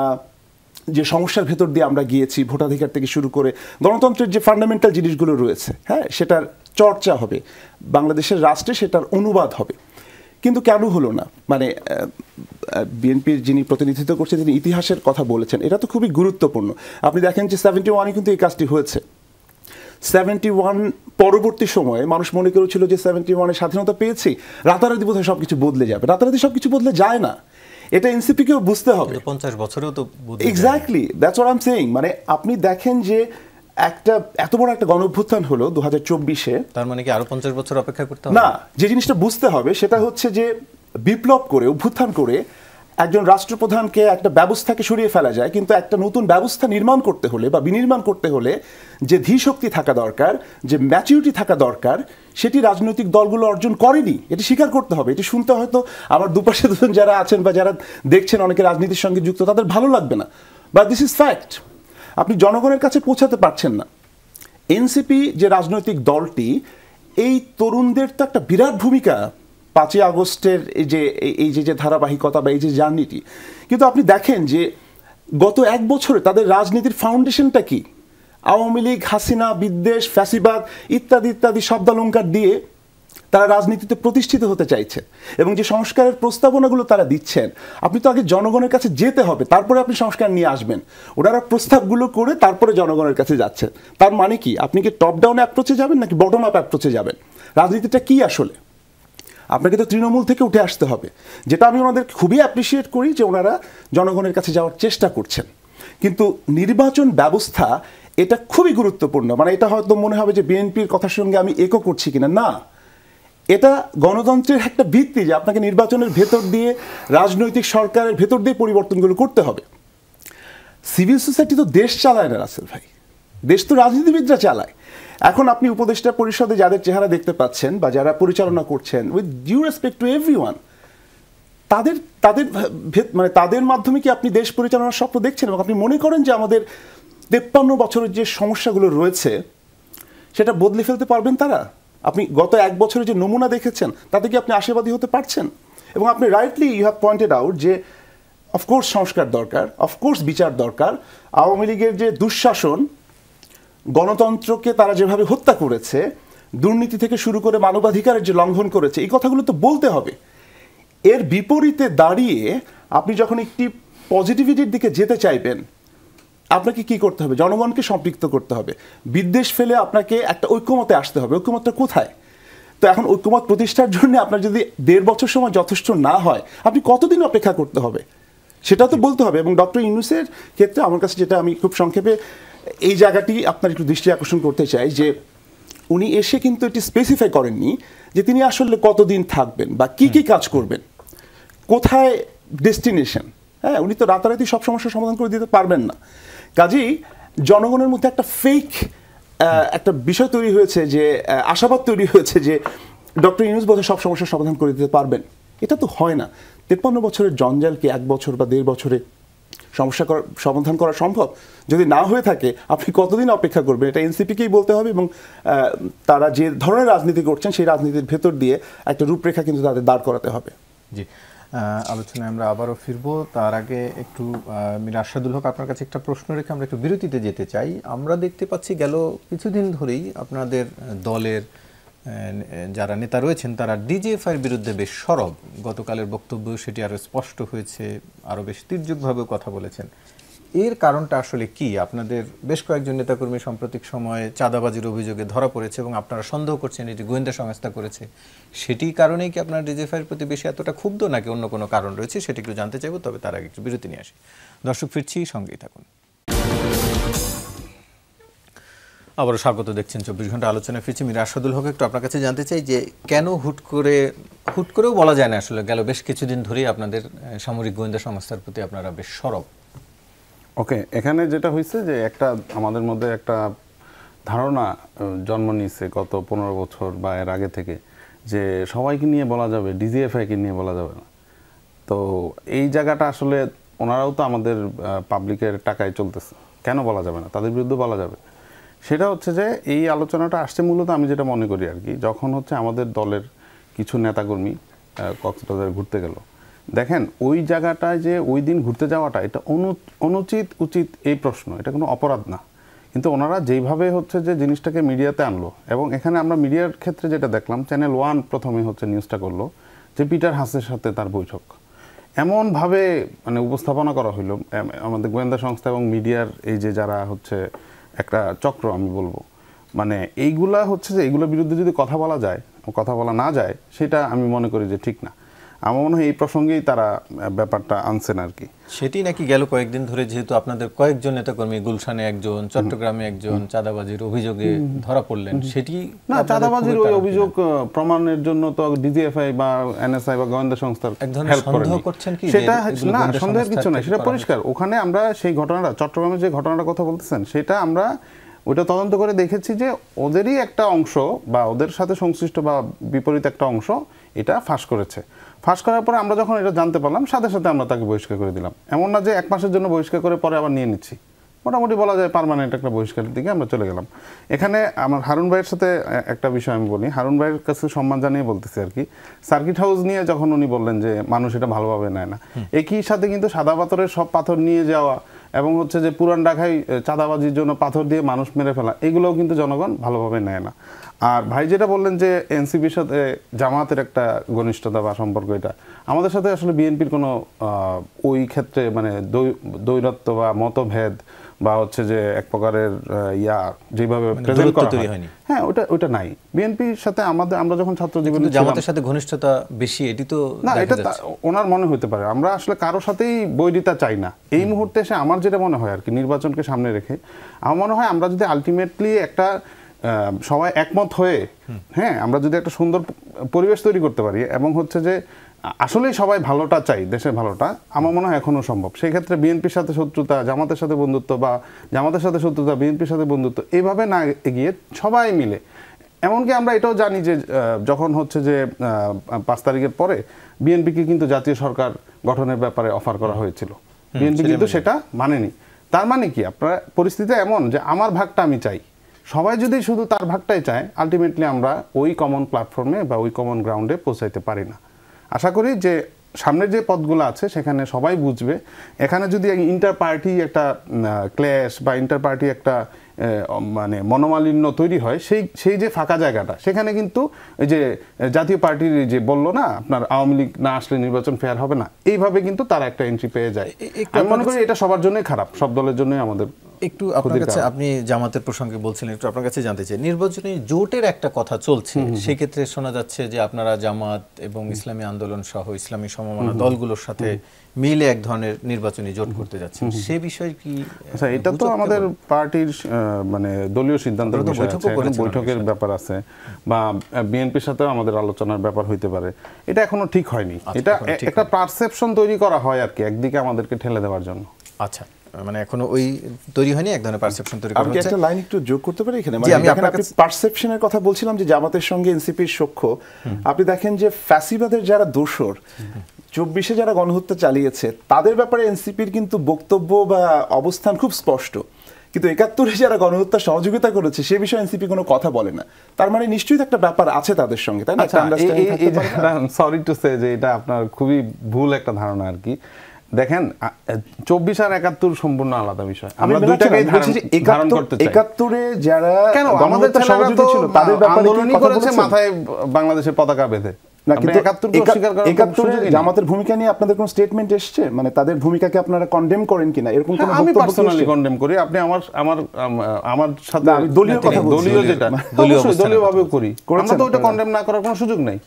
যে সমস্যার ভেতর দিয়ে আমরা গিয়েছি, ভোটাধিকার থেকে শুরু করে গণতন্ত্রের যে ফান্ডামেন্টাল জিনিসগুলো রয়েছে, হ্যাঁ, সেটার চর্চা হবে, বাংলাদেশের রাষ্ট্রে সেটার অনুবাদ হবে। কিন্তু কেন হলো না? মানে বিএনপির যিনি প্রতিনিধিত্ব করছেন তিনি ইতিহাসের কথা বলেছেন, এটা তো খুবই গুরুত্বপূর্ণ। আপনি দেখেন যে 71-এ কিন্তু এই কাজটি হয়েছে। 71 পরবর্তী সময়ে মানুষ মনে করেছিল যে 71-এ স্বাধীনতা পেয়েছি, রাতারাতি বোধহয় সব কিছু বদলে যাবে। রাতারাতি সব কিছু বদলে যায় না, এটা এনসিপিকেও বুঝতে হবে। 50 বছরেও তো exactly, that's what I am saying. মানে আপনি দেখেন যে একটা এত বড় একটা গণঅভ্যুত্থান হলো 2024-এ, তার মানে কি আরো 50 বছর অপেক্ষা করতে হবে? না, যে জিনিসটা বুঝতে হবে সেটা হচ্ছে যে বিপ্লব করে, অভ্যুত্থান করে একজন রাষ্ট্রপ্রধানকে একটা ব্যবস্থাকে সরিয়ে ফেলা যায়, কিন্তু একটা নতুন ব্যবস্থা নির্মাণ করতে হলে বা বিনির্মাণ করতে হলে যে ধীশক্তি থাকা দরকার, যে ম্যাচুরিটি থাকা দরকার, সেটি রাজনৈতিক দলগুলো অর্জন করেনি। এটি স্বীকার করতে হবে। এটি শুনতে হয়তো আমার দুপাশে দুজন যারা আছেন বা যারা দেখছেন অনেকে রাজনীতির সঙ্গে যুক্ত, তাদের ভালো লাগবে না, বাট দিস ইজ ফ্যাক্ট। আপনি জনগণের কাছে পৌঁছাতে পারছেন না। এনসিপি যে রাজনৈতিক দলটি, এই তরুণদের তো একটা বিরাট ভূমিকা 5ই আগস্টের এই যে ধারাবাহিকতা বা এই যে জার্নিটি। কিন্তু আপনি দেখেন যে গত 1 বছরে তাদের রাজনীতির ফাউন্ডেশনটা কি? আওয়ামী লীগ, হাসিনা, বিদ্বেষ, ফ্যাসিবাদ ইত্যাদি ইত্যাদি শব্দালঙ্কার দিয়ে তারা রাজনীতিতে প্রতিষ্ঠিত হতে চাইছে, এবং যে সংস্কারের প্রস্তাবনাগুলো তারা দিচ্ছেন, আপনি তো আগে জনগণের কাছে যেতে হবে, তারপরে আপনি সংস্কার নিয়ে আসবেন। ওনারা প্রস্তাবগুলো করে তারপরে জনগণের কাছে যাচ্ছেন। তার মানে কি, আপনি কি টপ ডাউন অ্যাপ্রোচে যাবেন নাকি বটম আপ অ্যাপ্রোচে যাবেন? রাজনীতিটা কি আসলে? আপনাকে তো তৃণমূল থেকে উঠে আসতে হবে, যেটা আমি ওনাদের খুবই অ্যাপ্রিসিয়েট করি যে ওনারা জনগণের কাছে যাওয়ার চেষ্টা করছেন। কিন্তু নির্বাচন ব্যবস্থা এটা খুবই গুরুত্বপূর্ণ। মানে এটা হয়তো মনে হবে যে বিএনপির কথার সঙ্গে আমি একো করছি কিনা, না, এটা গণতন্ত্রের একটা ভিত্তি যে আপনাকে নির্বাচনের ভেতর দিয়ে, রাজনৈতিক সরকারের ভেতর দিয়ে পরিবর্তনগুলো করতে হবে। সিভিল সোসাইটি তো দেশ চালায় না রাসেল ভাই, দেশ তো রাজনীতিবিদরা চালায়। এখন আপনি উপদেষ্টা পরিষদে যাদের চেহারা দেখতে পাচ্ছেন বা যারা পরিচালনা করছেন, with due respect to everyone, তাদের মাধ্যমে কি আপনি দেশ পরিচালনার স্বপ্ন দেখছেন? এবং আপনি মনে করেন যে আমাদের 53 বছরের যে সমস্যাগুলো রয়েছে সেটা বদলে ফেলতে পারবেন তারা? আপনি গত 1 বছরে যে নমুনা দেখেছেন তাতে কি আপনি আশাবাদী হতে পারছেন? এবং আপনি rightly you have pointed out যে অফকোর্স সংস্কার দরকার, অফকোর্স বিচার দরকার। আওয়ামী লীগের যে দুঃশাসন, গণতন্ত্রকে তারা যেভাবে হত্যা করেছে, দুর্নীতি থেকে শুরু করে মানবাধিকারের যে লঙ্ঘন করেছে, এই কথাগুলো তো বলতে হবে। এর বিপরীতে দাঁড়িয়ে আপনি যখন একটি পজিটিভিটির দিকে যেতে চাইবেন, আপনাকে কি করতে হবে? জনগণকে সম্পৃক্ত করতে হবে, বিদ্বেষ ফেলে আপনাকে একটা ঐক্যমতে আসতে হবে। ঐক্যমতটা কোথায়? তো এখন ঐক্যমত প্রতিষ্ঠার জন্য আপনার যদি 1.5 বছর সময় যথেষ্ট না হয়, আপনি কতদিন অপেক্ষা করতে হবে সেটা তো বলতে হবে। এবং ডক্টর ইউনূসের ক্ষেত্রে আমার কাছে যেটা আমি খুব সংক্ষেপে এই জায়গাটি আপনার একটু দৃষ্টি আকর্ষণ করতে চাই, যে উনি এসে কিন্তু এটি স্পেসিফাই করেননি যে তিনি আসলে কতদিন থাকবেন বা কি কি কাজ করবেন, কোথায় ডেস্টিনেশন। হ্যাঁ, উনি তো রাতারাতি সব সমস্যার সমাধান করে দিতে পারবেন না। কাজেই জনগণের মধ্যে একটা ফেক একটা বিষয় তৈরি হয়েছে, যে আশাবাদ তৈরি হয়েছে যে ডক্টর ইউনূস বোধহয় সব সমস্যার সমাধান করে দিতে পারবেন। এটা তো হয় না। 53 বছরের জঞ্জালকে 1 বছর বা 1.5 বছরে সমাধান করা সম্ভব? যদি না হয়ে থাকে আপনি কতদিন অপেক্ষা করবেন? এটা এনসিপিকেই বলতে হবে, এবং তারা যে ধরনের রাজনীতি করছেন সেই রাজনীতির ভেতর দিয়ে একটা রূপরেখা কিন্তু তাদের দাঁড় করাতে হবে। জি, আলোচনায় আমরা আবারও ফিরবো। তার আগে একটু মীর আরশাদুল হক, আপনার কাছে একটা প্রশ্ন রেখে আমরা একটু বিরতিতে যেতে চাই। আমরা দেখতে পাচ্ছি গেল কিছুদিন ধরেই আপনাদের দলের যারা নেতা রয়েছেন তারা ডিজিএফআইয়ের বিরুদ্ধে বেশ সরব। গতকালের বক্তব্য সেটি আরও স্পষ্ট হয়েছে, আরও বেশ তীর্যকভাবেও কথা বলেছেন। এর কারণটা আসলে কি? আপনাদের বেশ কয়েকজন নেতাকর্মী সাম্প্রতিক সময়ে চাঁদাবাজির অভিযোগে ধরা পড়েছে এবং আপনারা সন্দেহ করছেন এটি গোয়েন্দা সংস্থা করেছে। সেটি কারণেই কি আপনারা ডিজিএফআইয়ের প্রতি বেশি এতটা ক্ষুব্ধ, নাকি অন্য কোনো কারণ রয়েছে? সেটি একটু জানতে চাইব, তবে তার আগে একটু বিরতি নিয়ে আসি। দর্শক, ফিরছি, সঙ্গেই থাকুন। আবারও স্বাগত, দেখছেন 24 ঘন্টা আলোচনায় ফিরছি। মীর আরশাদুল হক, একটু আপনার কাছে জানতে চাই যে কেন হুট করেও বলা যায় না, আসলে গেল বেশ কিছুদিন ধরেই আপনাদের সামরিক গোয়েন্দা সংস্থার প্রতি আপনারা বেশ সরব। ওকে, এখানে যেটা হয়েছে যে একটা আমাদের মধ্যে একটা ধারণা জন্ম নিয়েছে গত 15 বছর বা এর আগে থেকে, যে সবাইকে নিয়ে বলা যাবে, ডিজিএফআইকে নিয়ে বলা যাবে না। তো এই জায়গাটা আসলে ওনারাও তো আমাদের পাবলিকের টাকায় চলতেছে, কেন বলা যাবে না, তাদের বিরুদ্ধে বলা যাবে। সেটা হচ্ছে যে এই আলোচনাটা আসছে মূলত, আমি যেটা মনে করি আর কি, যখন হচ্ছে আমাদের দলের কিছু নেতাকর্মী কক্সবাজারে ঘুরতে গেল। দেখেন, ওই জায়গাটায় যে ওই দিন ঘুরতে যাওয়াটা, এটা অনুচিত উচিত এই প্রশ্ন, এটা কোনো অপরাধ না। কিন্তু ওনারা যেইভাবে হচ্ছে যে জিনিসটাকে মিডিয়াতে আনলো, এবং এখানে আমরা মিডিয়ার ক্ষেত্রে যেটা দেখলাম, চ্যানেল 1 প্রথমে হচ্ছে নিউজটা করলো যে পিটার হাসের সাথে তার বৈঠক, এমনভাবে মানে উপস্থাপনা করা হইলো আমাদের গোয়েন্দা সংস্থা এবং মিডিয়ার এই যে যারা হচ্ছে একটা চক্র আমি বলবো, মানে এইগুলা হচ্ছে যে এইগুলোর বিরুদ্ধে যদি কথা বলা না যায়, সেটা আমি মনে করি যে ঠিক না। আমার মনে হয় এই প্রসঙ্গেই তারা ব্যাপারটা আনছেন আর কি। সেটি নাকি গেল কয়েকদিন ধরে, যেহেতু আপনাদের কয়েকজন নেতাকর্মী, গুলশানে একজন, চট্টগ্রামে একজন চাঁদাবাজির অভিযোগে ধরা পড়লেন, সেটি না, চাঁদাবাজির ওই অভিযোগ প্রমাণের জন্য তো ডিজিএফআই বা এনএসআই বা গোয়েন্দা সংস্থার হেল্প করেন, সেটা না, সন্দেহের কিছু নাই, সেটা পরিষ্কার। ওখানে আমরা সেই ঘটনাটা, চট্টগ্রামে যে ঘটনার কথা বলতেছেন, সেটা আমরা ওইটা তদন্ত করে দেখেছি যে ওদেরই একটা অংশ বা ওদের সাথে সংশ্লিষ্ট বা বিপরীত একটা অংশ এটা ফাঁস করেছে। ফাঁস করার পরে আমরা যখন এটা জানতে পারলাম, সাথে সাথে আমরা তাকে বহিষ্কার করে দিলাম। এমন না যে 1 মাসের জন্য বহিষ্কার করে পরে আবার নিয়ে নিচ্ছি, মোটামুটি বলা যায় পার্মানেন্ট একটা বহিষ্কারের দিকে আমরা চলে গেলাম। এখানে আমার হারুন ভাইয়ের সাথে একটা বিষয় আমি বলি, হারুন ভাইয়ের কাছে সম্মান জানিয়ে বলতেছি আর কি। সার্কিট হাউস নিয়ে যখন উনি বললেন যে মানুষ এটা ভালোভাবে নেয় না, একই সাথে কিন্তু সাদা পাথরের সব পাথর নিয়ে যাওয়া এবং হচ্ছে যে পুরান ঢাকায় চাঁদাবাজির জন্য পাথর দিয়ে মানুষ মেরে ফেলা, এগুলোও কিন্তু জনগণ ভালোভাবে নেয় না। আর ভাই যেটা বললেন যে এনসিপির সাথে জামাতের একটা ঘনিষ্ঠতা বা সম্পর্ক, এটা আমাদের সাথে আসলে বিএনপির কোনো ওই ক্ষেত্রে মানে দ্বৈরত্ব বা মতভেদ বা হচ্ছে যে এক প্রকারের যেভাবে প্রেজেন্ট করা হয়, হ্যাঁ, ওটা নাই বিএনপির সাথে আমাদের। আমরা যখন ছাত্র জীবনে জামাতের সাথে ঘনিষ্ঠতা বেশি, এটি তো না, এটা ওনার মনে হতে পারে। আমরা আসলে কারোর সাথেই বৈরিতা চাই না এই মুহূর্তে এসে। আমার যেটা মনে হয় আর কি, নির্বাচনকে সামনে রেখে আমার মনে হয় আমরা যদি আলটিমেটলি একটা সবাই একমত হয়ে, হ্যাঁ, আমরা যদি একটা সুন্দর পরিবেশ তৈরি করতে পারি এবং হচ্ছে যে আসলেই সবাই ভালোটা চাই, দেশের ভালোটা, আমার মনে হয় এখনো সম্ভব। সেই ক্ষেত্রে বিএনপির সাথে শত্রুতা, জামাতের সাথে বন্ধুত্ব, বা জামাতের সাথে শত্রুতা, বিএনপির সাথে বন্ধুত্ব, এইভাবে না এগিয়ে সবাই মিলে, এমনকি আমরা এটাও জানি যে যখন হচ্ছে যে 5 তারিখের পরে বিএনপিকে কিন্তু জাতীয় সরকার গঠনের ব্যাপারে অফার করা হয়েছিল, বিএনপি কিন্তু সেটা মানেনি। তার মানে কি, আপনার পরিস্থিতি এমন যে আমার ভাগটা আমি চাই, সবাই যদি শুধু তার ভাগটাই চায়, আলটিমেটলি আমরা ওই কমন প্ল্যাটফর্মে বা ওই কমন গ্রাউন্ডে পৌঁছাইতে পারি না। আশা করি যে সামনের যে পথগুলো আছে সেখানে সবাই বুঝবে। এখানে যদি ইন্টার পার্টি একটা ক্ল্যাশ বা ইন্টার পার্টি একটা মানে মনোমালিন্য তৈরি হয়, সেই যে ফাঁকা জায়গাটা, সেখানে কিন্তু এই যে জাতীয় পার্টির যে বললো না, আপনার আওয়ামী লীগ না আসলে নির্বাচন ফেয়ার হবে না, এইভাবে কিন্তু তারা একটা এন্ট্রি পেয়ে যায়। আমি মনে করি এটা সবার জন্যই খারাপ, সব দলের জন্যই আমাদের। একটু আপনার কাছে, আপনি জামাতের প্রসঙ্গে বলছিলেন, একটু আপনার কাছে জানতে চাই, নির্বাচনী জোটের একটা কথা চলছে, সেই ক্ষেত্রে শোনা যাচ্ছে যে আপনারা জামাত এবং ইসলামী আন্দোলন সহ ইসলামী সমমনা দলগুলোর সাথে মিলে এক ধরনের নির্বাচনী জোট করতে যাচ্ছেন, সে বিষয়ে কি? আচ্ছা, এটা তো আমাদের পার্টির মানে দলীয় সিদ্ধান্তের বিষয় আছে, বৈঠকের ব্যাপার আছে, বা বিএনপির সাথেও আমাদের আলোচনার ব্যাপার হইতে পারে। এটা এখনো ঠিক হয়নি, এটা একটা পারসেপশন তৈরি করা হয় আর কি, একদিকে আমাদেরকে ঠেলে দেওয়ার জন্য। আচ্ছা, মানে এখনো ওই তৈরি হয়নি, এক ধরনের পারসেপশন তৈরি করা আমি কি হচ্ছে। একটা লাইন একটু যোগ করতে পারি এখানে? জি, মানে আমি দেখেন, আপনার আপনি কাছে- পারসেপশনের কথা বলছিলাম যে জামাতের সঙ্গে এনসিপির সখ্য। আপনি দেখেন যে ফ্যাসিবাদের যারা দোসর 24-এ যারা গণহত্যা চালিয়েছে তাদের ব্যাপারে এনসিপির কিন্তু বক্তব্য বা অবস্থান খুব স্পষ্ট, কিন্তু 71-এ যারা গণহত্যা সহযোগিতা করেছে সে বিষয়ে এনসিপি কোনো কথা বলে না। তার মানে নিশ্চয়ই একটা ব্যাপার আছে তাদের সঙ্গে, তাই না? একটা understanding থাকতে পারে না? সরি টু সে যে এটা আপনার খুবই ভুল একটা ধারণা আর কি। দেখেন 24 আর 71 সম্পূর্ণ আলাদা বিষয়। আমরা দুইটাকেই ধারণ করতে চাই। 71-এ যারা কেন আমাদের গণহত্যা ছেলেরা সহযোগী তো ছিল তাদের ব্যাপারে কি আন্দোলনই কথা করেছে বলেছেন? মাথায় বাংলাদেশের পতাকা বেঁধে। না, আপনি কিন্তু 71 কে অস্বীকার করার কোনো 71-এ সুযোগই নেই। জামাতের ভূমিকা নিয়ে আপনাদের কোনো স্টেটমেন্ট এসছে? মানে তাদের ভূমিকাকে আপনারা কন্ডেম করেন কিনা এরকম কোনো হ্যাঁ, আমি বক্তব্য কি পার্সোনালি এসছে? কন্ডেম করি। আপনি আমার সাথে না, আমি দলীয় কথা বলছি। দলীয় যেটা দলীয় অবশ্যই অবস্থানের দলীয়ভাবেও করি। কথা আমরা তো ওটা আপনারা? কন্ডেম না করার কোনো সুযোগ নেই।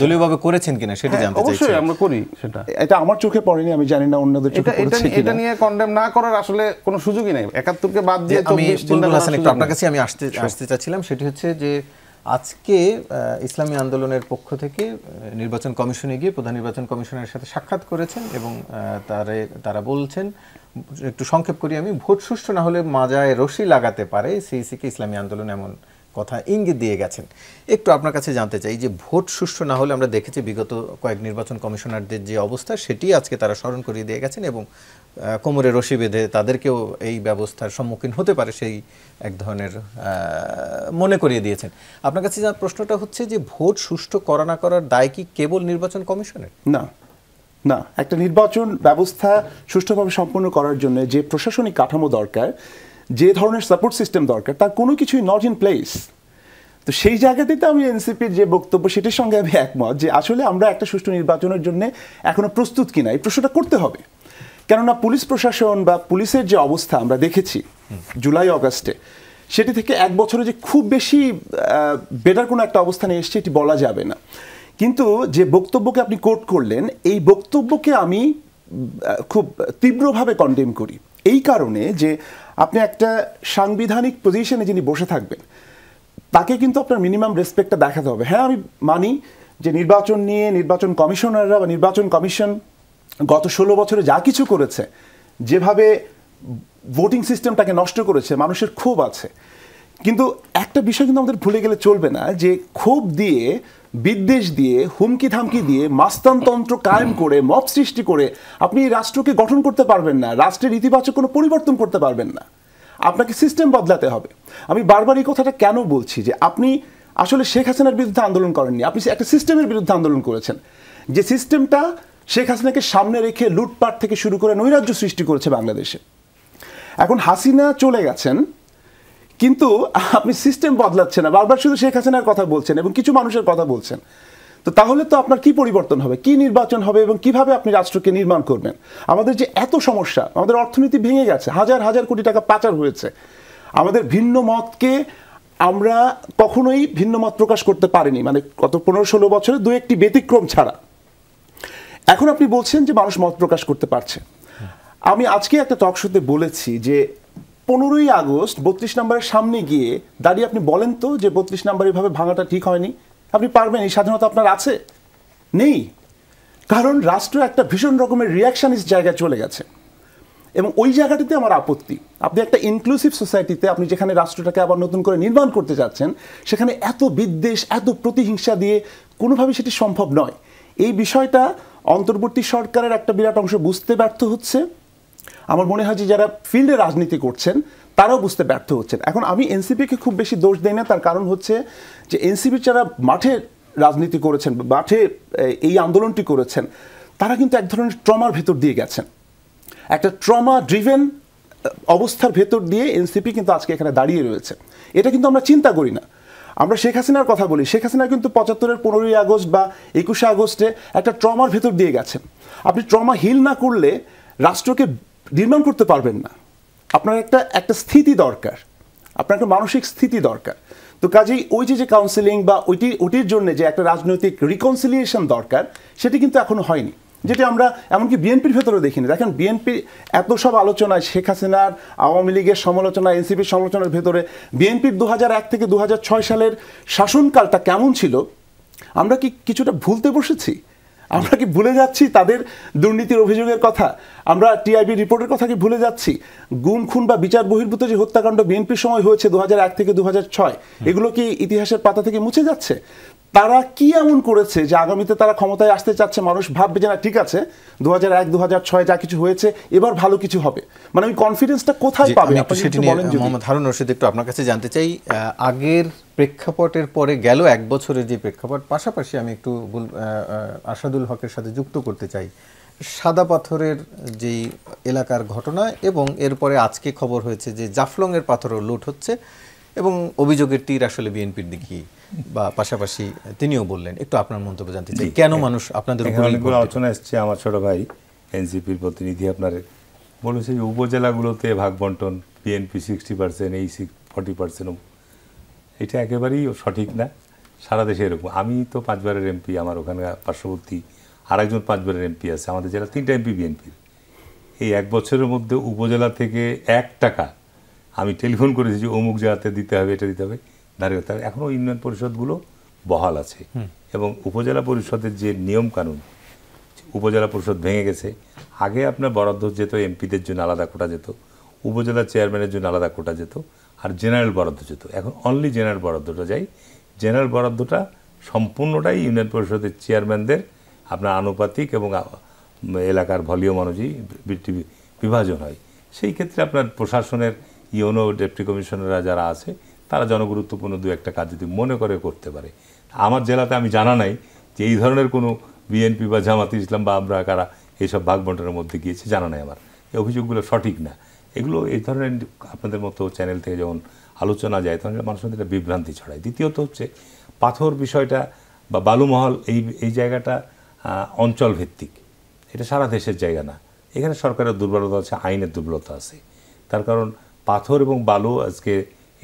দলীয়ভাবে করেছেন কিনা সেটা হ্যাঁ, জানতে চাইছি। অবশ্যই আমরা করি সেটা। এটা আমার চোখে পড়েনি, আমি জানি না অন্যদের চোখে পড়েছে এটা কিনা। নিয়ে কন্ডেম না করার আসলে কোনো সুযোগই নেই। 71 কে বাদ দিয়ে আমি 24 চিন্তা বুলবুল করার হাসান একটু সুযোগ আপনার নেই। কাছে আমি আসতে চাচ্ছিলাম, সেটি হচ্ছে যে আজকে ইসলামী আন্দোলনের পক্ষ থেকে নির্বাচন কমিশনে গিয়ে প্রধান নির্বাচন কমিশনারের সাথে সাক্ষাৎ করেছেন এবং তারা বলছেন, একটু সংক্ষেপ করি আমি, ভোট সুষ্ঠু না হলে মাজায় রশি লাগাতে পারে সিইসিকে ইসলামী আন্দোলন এমন কথা ইঙ্গিত দিয়ে গেছেন। একটু আপনার কাছে জানতে চাই যে ভোট সুষ্ঠু না হলে আমরা দেখেছি বিগত কয়েক নির্বাচন কমিশনারদের যে অবস্থা সেটি আজকে তারা স্মরণ করিয়ে দিয়ে গেছেন এবং কোমরে রশি বেঁধে তাদেরকেও এই ব্যবস্থার সম্মুখীন হতে পারে সেই এক ধরনের মনে করিয়ে দিয়েছেন। আপনার কাছে যে প্রশ্নটা হচ্ছে যে ভোট সুষ্ঠু করা না করার দায় কি কেবল নির্বাচন কমিশনের? না না, একটা নির্বাচন ব্যবস্থা সুষ্ঠুভাবে সম্পন্ন করার জন্য যে প্রশাসনিক কাঠামো দরকার, যে ধরনের সাপোর্ট সিস্টেম দরকার, তার কোনো কিছুই নট ইন প্লেস। তো সেই জায়গাটিতে আমি এনসিপির যে বক্তব্য সেটির সঙ্গে আমি একমত যে আসলে আমরা একটা সুষ্ঠু নির্বাচনের জন্য এখনো প্রস্তুত কিনা এই প্রশ্নটা করতে হবে। কেননা পুলিশ প্রশাসন বা পুলিশের যে অবস্থা আমরা দেখেছি জুলাই অগাস্টে, সেটি থেকে এক বছরে যে খুব বেশি বেটার কোনো একটা অবস্থানে এসছে এটি বলা যাবে না। কিন্তু যে বক্তব্যকে আপনি কোট করলেন, এই বক্তব্যকে আমি খুব তীব্রভাবে কন্ডেম করি এই কারণে যে আপনি একটা সাংবিধানিক পজিশনে যিনি বসে থাকবেন তাকে কিন্তু আপনার মিনিমাম রেসপেক্টটা দেখাতে হবে। হ্যাঁ, আমি মানি যে নির্বাচন নিয়ে নির্বাচন কমিশনাররা বা নির্বাচন কমিশন গত 16 বছরে যা কিছু করেছে, যেভাবে ভোটিং সিস্টেমটাকে নষ্ট করেছে, মানুষের ক্ষোভ আছে। কিন্তু একটা বিষয় কিন্তু আমাদের ভুলে গেলে চলবে না যে ক্ষোভ দিয়ে, বিদ্বেষ দিয়ে, হুমকি ধামকি দিয়ে, মাস্তানতন্ত্র কায়েম করে, মব সৃষ্টি করে আপনি রাষ্ট্রকে গঠন করতে পারবেন না, রাষ্ট্রের ইতিবাচক কোনো পরিবর্তন করতে পারবেন না। আপনাকে সিস্টেম বদলাতে হবে। আমি বারবার এই কথাটা কেন বলছি যে আপনি আসলে শেখ হাসিনার বিরুদ্ধে আন্দোলন করেননি, আপনি একটা সিস্টেমের বিরুদ্ধে আন্দোলন করেছেন, যে সিস্টেমটা শেখ হাসিনাকে সামনে রেখে লুটপাট থেকে শুরু করে নৈরাজ্য সৃষ্টি করেছে বাংলাদেশে। এখন হাসিনা চলে গেছেন, কিন্তু আপনি সিস্টেম বদলাচ্ছেন না, বারবার শুধু শেখ হাসিনার কথা বলছেন এবং কিছু মানুষের কথা বলছেন। তো তাহলে তো আপনার কি পরিবর্তন হবে, কি নির্বাচন হবে এবং কিভাবে আপনি রাষ্ট্রকে নির্মাণ করবেন? আমাদের যে এত সমস্যা, আমাদের অর্থনীতি ভেঙে গেছে, হাজার হাজার কোটি টাকা পাচার হয়েছে, আমাদের ভিন্ন মতকে আমরা কখনোই ভিন্ন মত প্রকাশ করতে পারিনি, মানে গত 15-16 বছরে দু একটি ব্যতিক্রম ছাড়া। এখন আপনি বলছেন যে মানুষ মত প্রকাশ করতে পারছে। আমি আজকে একটা টক শোতে বলেছি যে 15ই আগস্ট 32 নম্বরের সামনে গিয়ে দাঁড়িয়ে আপনি বলেন তো যে 32 নম্বর এভাবে ভাঙাটা ঠিক হয়নি। আপনি পারবেন? এই স্বাধীনতা আপনার আছে? নেই। কারণ রাষ্ট্র একটা ভীষণ রকমের রিয়াকশনিস্ট জায়গায় চলে গেছে এবং ওই জায়গাটিতে আমার আপত্তি। আপনি একটা ইনক্লুসিভ সোসাইটিতে আপনি যেখানে রাষ্ট্রটাকে আবার নতুন করে নির্মাণ করতে যাচ্ছেন, সেখানে এত বিদ্বেষ, এত প্রতিহিংসা দিয়ে কোনোভাবেই সেটি সম্ভব নয়। এই বিষয়টা অন্তর্বর্তী সরকারের একটা বিরাট অংশ বুঝতে ব্যর্থ হচ্ছে। আমার মনে হয় যে যারা ফিল্ডে রাজনীতি করছেন তারাও বুঝতে ব্যর্থ হচ্ছেন। এখন আমি এনসিপিকে খুব বেশি দোষ দেই না, তার কারণ হচ্ছে যে এনসিপির যারা মাঠে রাজনীতি করেছেন, মাঠে এই আন্দোলনটি করেছেন, তারা কিন্তু এক ধরনের ট্রমার ভেতর দিয়ে গেছেন, একটা ট্রমা ড্রিভেন অবস্থার ভেতর দিয়ে এনসিপি কিন্তু আজকে এখানে দাঁড়িয়ে রয়েছে। এটা কিন্তু আমরা চিন্তা করি না। আমরা শেখ হাসিনার কথা বলি, শেখ হাসিনা কিন্তু 75-এর 15ই আগস্ট বা 21শে আগস্টে একটা ট্রমার ভেতর দিয়ে গেছেন। আপনি ট্রমা হিল না করলে রাষ্ট্রকে নির্মাণ করতে পারবেন না। আপনার একটা স্থিতি দরকার, আপনার একটা মানসিক স্থিতি দরকার। তো কাজেই ওই যে কাউন্সেলিং বা ওইটির জন্য যে একটা রাজনৈতিক রিকনসিলিয়েশন দরকার, সেটি কিন্তু এখনো হয়নি, যেটি আমরা এমনকি বিএনপির ভেতরে দেখিনি। দেখেন, বিএনপি এত সব আলোচনায়, শেখ হাসিনার, আওয়ামী লীগের সমালোচনা, এনসিপির সমালোচনার ভেতরে বিএনপির 2001 থেকে 2006 সালের শাসনকালটা কেমন ছিল আমরা কি কিছুটা ভুলতে বসেছি? আমরা কি ভুলে যাচ্ছি তাদের দুর্নীতির অভিযোগের কথা? আমরা টিআইবি রিপোর্টের কথা কি ভুলে যাচ্ছি? গুম খুন বা বিচার বহির্ভূত যে হত্যাকাণ্ড বিএনপির সময় হয়েছে 2001 থেকে 2006, এগুলো কি ইতিহাসের পাতা থেকে মুছে যাচ্ছে? তারা কি এমন করেছে যে আগামীতে তারা ক্ষমতায় আসতে চাচ্ছে, মানুষ ভাববে যে না ঠিক আছে 2001 2006 যা কিছু হয়েছে এবার ভালো কিছু হবে? মানে ওই কনফিডেন্সটা কোথায় পাবে? আপনি একটু বলেন যদি। মোহাম্মদ হারুন রশিদ, একটু আপনার কাছে জানতে চাই, আগের প্রেক্ষাপটের পরে গেল এক বছরের যে প্রেক্ষাপট, পাশাপাশি আমি একটু আসাদুল হকের সাথে যুক্ত করতে চাই সাদা পাথরের যেই এলাকার ঘটনা, এবং এরপরে আজকে খবর হয়েছে যে জাফলংয়ের পাথরও লুট হচ্ছে এবং অভিযোগের তীর আসলে বিএনপির দিকে, বা পাশাপাশি তিনিও বললেন। একটু আপনার মন্তব্য জানতে চাই, কেন মানুষ আপনাদের উপর অনেকগুলো আলোচনা এসছে। আমার ছোট ভাই এনসিপির প্রতিনিধি আপনার বলেছে যে উপজেলাগুলোতে ভাগ বন্টন বিএনপি 60%, এই 40%, এটা একেবারেই সঠিক না। সারা দেশে এরকম। আমি তো 5 বারের এমপি, আমার ওখানে পার্শ্ববর্তী আরেকজন 5 বারের এমপি আছে, আমাদের জেলা 3টা এমপি বিএনপির। এই 1 বছরের মধ্যে উপজেলা থেকে 1 টাকা আমি টেলিফোন করেছি যে অমুক জায়গাতে দিতে হবে, এটা দিতে হবে, দাঁড়িয়ে হবে। এখনও ইউনিয়ন পরিষদগুলো বহাল আছে এবং উপজেলা পরিষদের যে নিয়ম কানুন, উপজেলা পরিষদ ভেঙে গেছে। আগে আপনার বরাদ্দ যেত, এমপিদের জন্য আলাদা কোটা যেত, উপজেলা চেয়ারম্যানের জন্য আলাদা কোটা যেত, আর জেনারেল বরাদ্দ যেত। এখন অনলি জেনারেল বরাদ্দটা যাই। জেনারেল বরাদ্দটা সম্পূর্ণটাই ইউনিয়ন পরিষদের চেয়ারম্যানদের আপনার আনুপাতিক এবং এলাকার ভলিউম অনুযায়ী বিভাজন হয়। সেই ক্ষেত্রে আপনার প্রশাসনের ইউনো ডেপুটি কমিশনাররা যারা আছে তারা জনগুরুত্বপূর্ণ 2-1টা কাজ যদি মনে করে করতে পারে। আমার জেলাতে আমি জানা নাই যে এই ধরনের কোনো বিএনপি বা জামাত ইসলাম বা আমরা কারা এইসব ভাগ বন্টনের মধ্যে গিয়েছে, জানা নাই আমার। এই অভিযোগগুলো সঠিক না। এগুলো এই ধরনের আপনাদের মতো চ্যানেল থেকে যখন আলোচনা যায় তখন মানুষের মধ্যে একটা বিভ্রান্তি ছড়ায়। দ্বিতীয়ত হচ্ছে পাথর বিষয়টা বা বালুমহল, এই জায়গাটা অঞ্চল ভিত্তিক, এটা সারা দেশের জায়গা না। এখানে সরকারের দুর্বলতা আছে, আইনের দুর্বলতা আছে। তার কারণ পাথর এবং বালু আজকে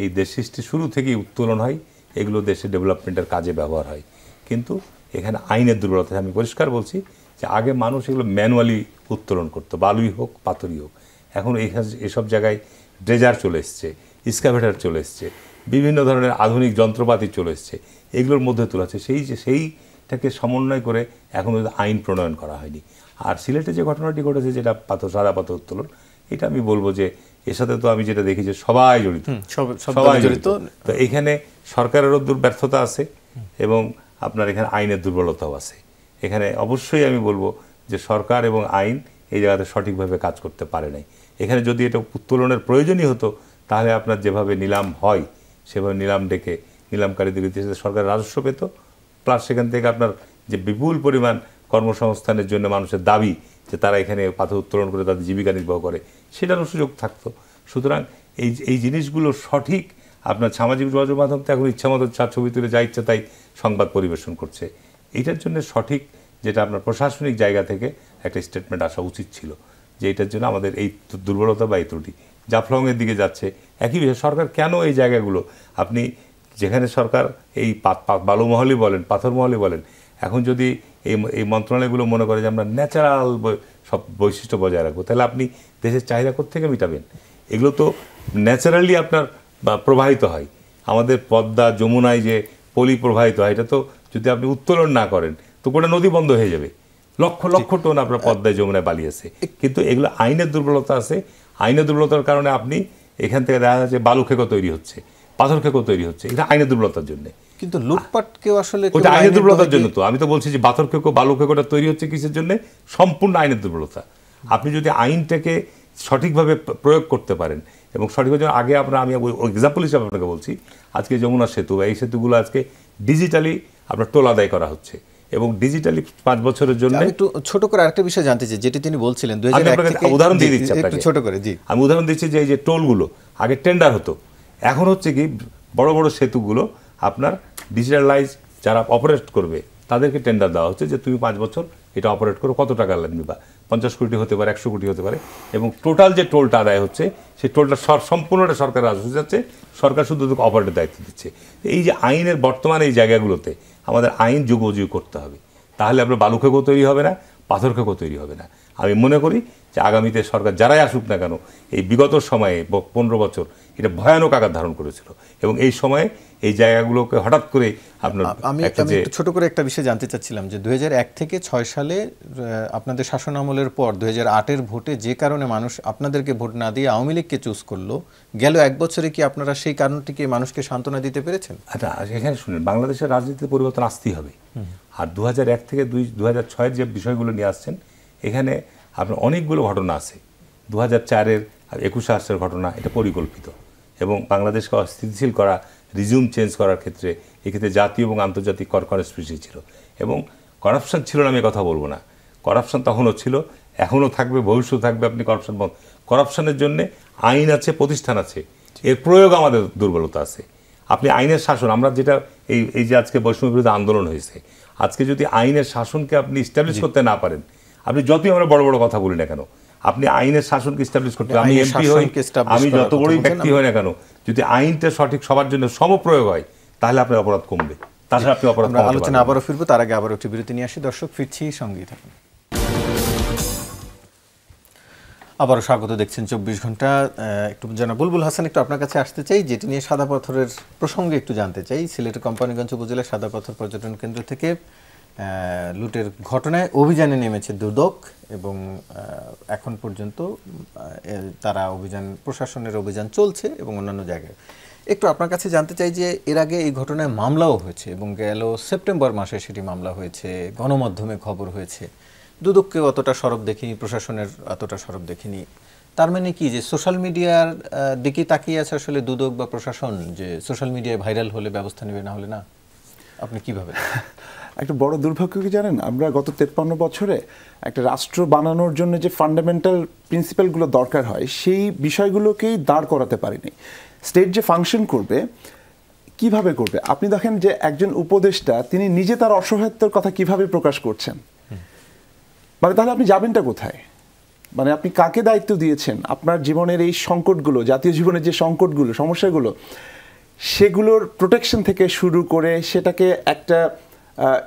এই দেশ সৃষ্টি শুরু থেকেই উত্তোলন হয়, এগুলো দেশের ডেভেলপমেন্টের কাজে ব্যবহার হয়। কিন্তু এখানে আইনের দুর্বলতা। আমি পরিষ্কার বলছি যে আগে মানুষ এগুলো ম্যানুয়ালি উত্তোলন করতো, বালুই হোক পাথরই হোক। এখন এসব জায়গায় ড্রেজার চলে এসছে, এক্সকাভেটর চলে এসছে, বিভিন্ন ধরনের আধুনিক যন্ত্রপাতি চলে এসছে, এগুলোর মধ্যে তোলা হচ্ছে। সেইটাকে সমন্বয় করে এখনও আইন প্রণয়ন করা হয়নি। আর সিলেটে যে ঘটনাটি ঘটেছে, যেটা সাদা পাথর উত্তোলন, এটা আমি বলবো যে এর সাথে তো আমি যেটা দেখি যে সবাই জড়িত, সবাই জড়িত। তো এখানে সরকারেরও ব্যর্থতা আছে এবং আপনার এখানে আইনের দুর্বলতাও আছে। এখানে অবশ্যই আমি বলবো যে সরকার এবং আইন এই জায়গাতে সঠিকভাবে কাজ করতে পারে নাই। এখানে যদি এটা উত্তোলনের প্রয়োজনই হতো তাহলে আপনার যেভাবে নিলাম হয় সেভাবে নিলাম ডেকে নিলামকারীদের ইতিহাসে সরকার রাজস্ব পেত, প্লাস সেখান থেকে আপনার যে বিপুল পরিমাণ কর্মসংস্থানের জন্য মানুষের দাবি যে তারা এখানে পাথর উত্তোলন করে তাদের জীবিকা নির্বাহ করে, সেটারও সুযোগ থাকতো। সুতরাং এই জিনিসগুলো সঠিক। আপনার সামাজিক যোগাযোগ মাধ্যম তো এখন ইচ্ছামতো ছবি তুলে যা ইচ্ছা তাই সংবাদ পরিবেশন করছে। এইটার জন্য সঠিক যেটা আপনার প্রশাসনিক জায়গা থেকে একটা স্টেটমেন্ট আসা উচিত ছিল যে এটার জন্য আমাদের এই দুর্বলতা বা এই ত্রুটি জাফলংয়ের দিকে যাচ্ছে। একই বিষয় সরকার কেন এই জায়গাগুলো, আপনি যেখানে সরকার এই বালুমহলই বলেন পাথরমহলই বলেন, এখন যদি এই মন্ত্রণালয়গুলো মনে করে যে আমরা ন্যাচারাল সব বৈশিষ্ট্য বজায় রাখবো, তাহলে আপনি দেশের চাহিদা কোত্থেকে মেটাবেন? এগুলো তো ন্যাচারালি আপনার প্রবাহিত হয়। আমাদের পদ্মা যমুনায় যে পলি প্রবাহিত হয়, এটা তো যদি আপনি উত্তোলন না করেন তো গোটা নদী বন্ধ হয়ে যাবে। লক্ষ লক্ষ টন আপনার পদ্মায় যমুনায় বালি আছে। কিন্তু এগুলো আইনের দুর্বলতা আছে। আইনের দুর্বলতার কারণে আপনি এখান থেকে দেখা যাচ্ছে বালু খেকো তৈরি হচ্ছে, পাথর খেকো তৈরি হচ্ছে, এটা আইনের দুর্বলতার জন্য। কিন্তু লুটপাটকেও আসলে ওটা আইনের দুর্বলতার জন্য। তো আমি তো বলছি যে পাথর খেকো বালু খেকোটা তৈরি হচ্ছে কিসের জন্য? সম্পূর্ণ আইনের দুর্বলতা। আপনি যদি আইনটাকে সঠিকভাবে প্রয়োগ করতে পারেন এবং সঠিকভাবে আগে আমি এক্সাম্পল হিসাবে আপনাকে বলছি, আজকে যমুনা সেতু এই সেতুগুলো আজকে ডিজিটালি আপনার টোল আদায় করা হচ্ছে এবং ডিজিটালি 5 বছরের জন্য। একটু ছোট করে আরেকটা বিষয় জানতে চাই, যেটি তিনি বলছিলেন 2001 থেকে। উদাহরণ দিয়ে দিচ্ছি আপনাকে, ছোট করে। জি, আমি উদাহরণ দিচ্ছি যে এই যে টোলগুলো আগে টেন্ডার হতো, এখন হচ্ছে কি বড় বড় সেতুগুলো আপনার ডিজিটালাইজ, যারা অপারেট করবে তাদেরকে টেন্ডার দেওয়া হচ্ছে যে তুমি 5 বছর এটা অপারেট করো, কত টাকা লাগবে, বা 50 কোটি হতে পারে, 100 কোটি হতে পারে, এবং টোটাল যে টোলটা আদায় হচ্ছে সেই টোলটা সম্পূর্ণটা সরকার রাজস্ব যাচ্ছে, সরকার শুধু অপারেটের দায়িত্ব দিচ্ছে। এই যে আইনের বর্তমানে এই জায়গাগুলোতে আমাদের আইন যুগোপযোগী করতে হবে, তাহলে আপনার বালু খেকো তৈরি হবে না, পাথর খেকো তৈরি হবে না। আমি মনে করি যে আগামীতে সরকার যারাই আসুক না কেন এই বিগত সময়ে 15 বছর এটা ভয়ানক আকার ধারণ করেছিল এবং এই সময়ে এই জায়গাগুলোকে হঠাৎ করে আপনার আমি একটা যে একটু ছোট করে একটা বিষয় জানতে চাচ্ছিলাম যে 2001 থেকে 6 সালে আপনাদের শাসন আমলের পর 2008-এর ভোটে যে কারণে মানুষ আপনাদেরকে ভোট না দিয়ে আওয়ামী লীগকে চুজ করলো, গেল 1 বছরে কি আপনারা সেই কারণটিকে মানুষকে সান্ত্বনা দিতে পেরেছেন? আচ্ছা এখানে শুনেন, বাংলাদেশের রাজনীতিতে পরিবর্তন আসতেই হবে। আর 2001 থেকে 2006-এর যে বিষয়গুলো নিয়ে আসছেন, এখানে আপনার অনেকগুলো ঘটনা আছে। 2004-এর 21 ঘটনা, এটা পরিকল্পিত এবং বাংলাদেশকে অস্থিতিশীল করা, রিজিউম চেঞ্জ করার ক্ষেত্রে এক্ষেত্রে জাতীয় এবং আন্তর্জাতিক কনস্পিরেসি ছিল এবং করাপশন ছিল না আমি কথা বলবো না, করাপশন তখনও ছিল, এখনও থাকবে, ভবিষ্যৎ থাকবে। আপনি করাপশনের জন্য আইন আছে, প্রতিষ্ঠান আছে, এর প্রয়োগ আমাদের দুর্বলতা আছে। আপনি আইনের শাসন, আমরা যেটা এই যে আজকে বৈষম্য বিরোধী আন্দোলন হয়েছে, আজকে যদি আইনের শাসনকে আপনি ইস্টাবলিশ করতে না পারেন, আপনি যতই আমরা বড় বড় কথা বলি না কেন, আপনি আইনের শাসনকে ইস্টাবলিশ করতে, আমি এমপি হই, আমি যত বড়ই ব্যক্তি হই না কেন, যদি আইনটা সঠিক সবার জন্য সমপ্রয়োগ হয় তাহলে আপনার অপরাধ কমবে, তাছাড়া আপনি অপরাধ কমাতে পারবেন। আলোচনা আবারও ফিরবো, তার আগে আবার একটি বিরতি নিয়ে আসি। দর্শক ফিরছি, সঙ্গেই থাকুন। আবারও স্বাগত, দেখছেন 24 ঘন্টা। একটু জনাব বুলবুল হাসান, একটু আপনার কাছে আসতে চাই, যেটি নিয়ে সাদা পাথরের প্রসঙ্গে একটু জানতে চাই। সিলেটের কোম্পানিগঞ্জ উপজেলার সাদা পাথর পর্যটন কেন্দ্র থেকে লুটের ঘটনায় অভিযানে নেমেছে দুদক এবং এখন পর্যন্ত তারা প্রশাসনের অভিযান চলছে এবং অন্যান্য জায়গায়। একটু আপনার কাছে জানতে চাই যে এর আগে এই ঘটনায় মামলাও হয়েছে এবং গেল সেপ্টেম্বর মাসে সেটি মামলা হয়েছে, গণমাধ্যমে খবর হয়েছে। দুদককে অতটা সরব দেখিনি, প্রশাসনের অতটা সরব দেখিনি। তার মানে কি যে সোশ্যাল মিডিয়ার দিকে তাকিয়ে আছে আসলে দুদক বা প্রশাসন, যে সোশ্যাল মিডিয়ায় ভাইরাল হলে ব্যবস্থা নেবে, না হলে না? আপনি কিভাবে? একটা বড় দুর্ভাগ্য কি জানেন, আমরা গত 53 বছরে একটা রাষ্ট্র বানানোর জন্য যে ফান্ডামেন্টাল প্রিন্সিপালগুলো দরকার হয় সেই বিষয়গুলোকেই দাঁড় করাতে পারিনি। স্টেট যে ফাংশন করবে, কিভাবে করবে? আপনি দেখেন যে একজন উপদেষ্টা তিনি নিজে তার অসহায়ত্বের কথা কিভাবে প্রকাশ করছেন, মানে তাহলে আপনি যাবেনটা কোথায়? মানে আপনি কাকে দায়িত্ব দিয়েছেন আপনার জীবনের এই সংকটগুলো, জাতীয় জীবনের যে সংকটগুলো, সমস্যাগুলো, সেগুলোর প্রোটেকশন থেকে শুরু করে সেটাকে একটা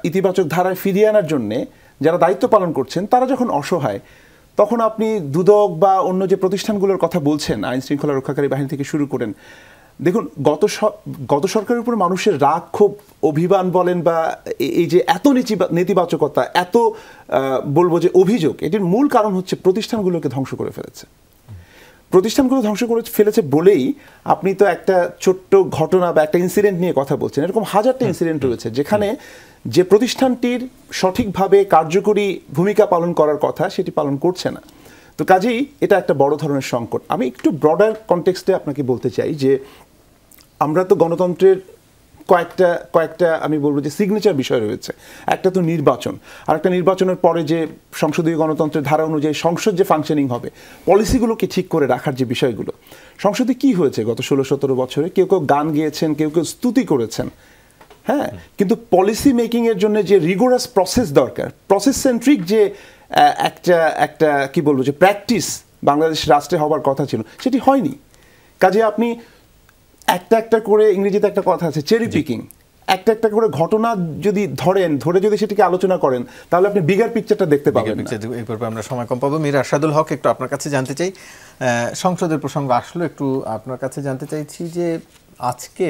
ইতিবাচক ধারায় ফিরিয়ে আনার জন্যে যারা দায়িত্ব পালন করছেন তারা যখন অসহায়, তখন আপনি দুদক বা অন্য যে প্রতিষ্ঠানগুলোর কথা বলছেন, আইন শৃঙ্খলা রক্ষাকারী বাহিনী থেকে শুরু করেন, দেখুন গত সরকারের উপর মানুষের রাগ, ক্ষোভ, অভিমান বলেন বা এই যে এত নেতিবাচকতা, এত বলবো যে অভিযোগ, এটির মূল কারণ হচ্ছে প্রতিষ্ঠানগুলোকে ধ্বংস করে ফেলেছে। প্রতিষ্ঠানগুলো ধ্বংস করে ফেলেছে বলেই আপনি তো একটা ছোট্ট ঘটনা বা একটা ইনসিডেন্ট নিয়ে কথা বলছেন, এরকম হাজারটা ইনসিডেন্ট রয়েছে যেখানে যে প্রতিষ্ঠানটির সঠিকভাবে কার্যকরী ভূমিকা পালন করার কথা সেটি পালন করছে না। তো কাজেই এটা একটা বড় ধরনের সংকট। আমি একটু ব্রডার কনটেক্সটে আপনাকে বলতে চাই যে আমরা তো গণতন্ত্রের কয়েকটা আমি বলবো যে সিগনেচার বিষয় রয়েছে। একটা তো নির্বাচন, আর একটা নির্বাচনের পরে যে সংসদীয় গণতন্ত্রের ধারা অনুযায়ী সংসদ যে ফাংশনিং হবে, পলিসিগুলোকে ঠিক করে রাখার যে বিষয়গুলো, সংসদে কি হয়েছে গত 16-17 বছরে? কেউ কেউ গান গেয়েছেন, কেউ কেউ স্তুতি করেছেন, হ্যাঁ, কিন্তু পলিসি মেকিং এর জন্য যে রিগোরাস প্রসেস দরকার, প্রসেস সেন্ট্রিক যে একটা কি বলবো যে প্র্যাকটিস বাংলাদেশ রাষ্ট্রে হবার কথা ছিল, সেটি হয়নি। কাজে আপনি একটা করে, ইংরেজিতে একটা কথা আছে চেরি পিকিং, একটা করে ঘটনা যদি ধরে যদি সেটাকে আলোচনা করেন তাহলে আপনি বিগার পিকচারটা দেখতে পাবেন না। এই পর্বে আমরা সময় কম পাবো। মীর আরশাদুল হক, একটু আপনার কাছে জানতে চাই, সংসদের প্রসঙ্গ আসলো, একটু আপনার কাছে জানতে চাইছি যে আজকে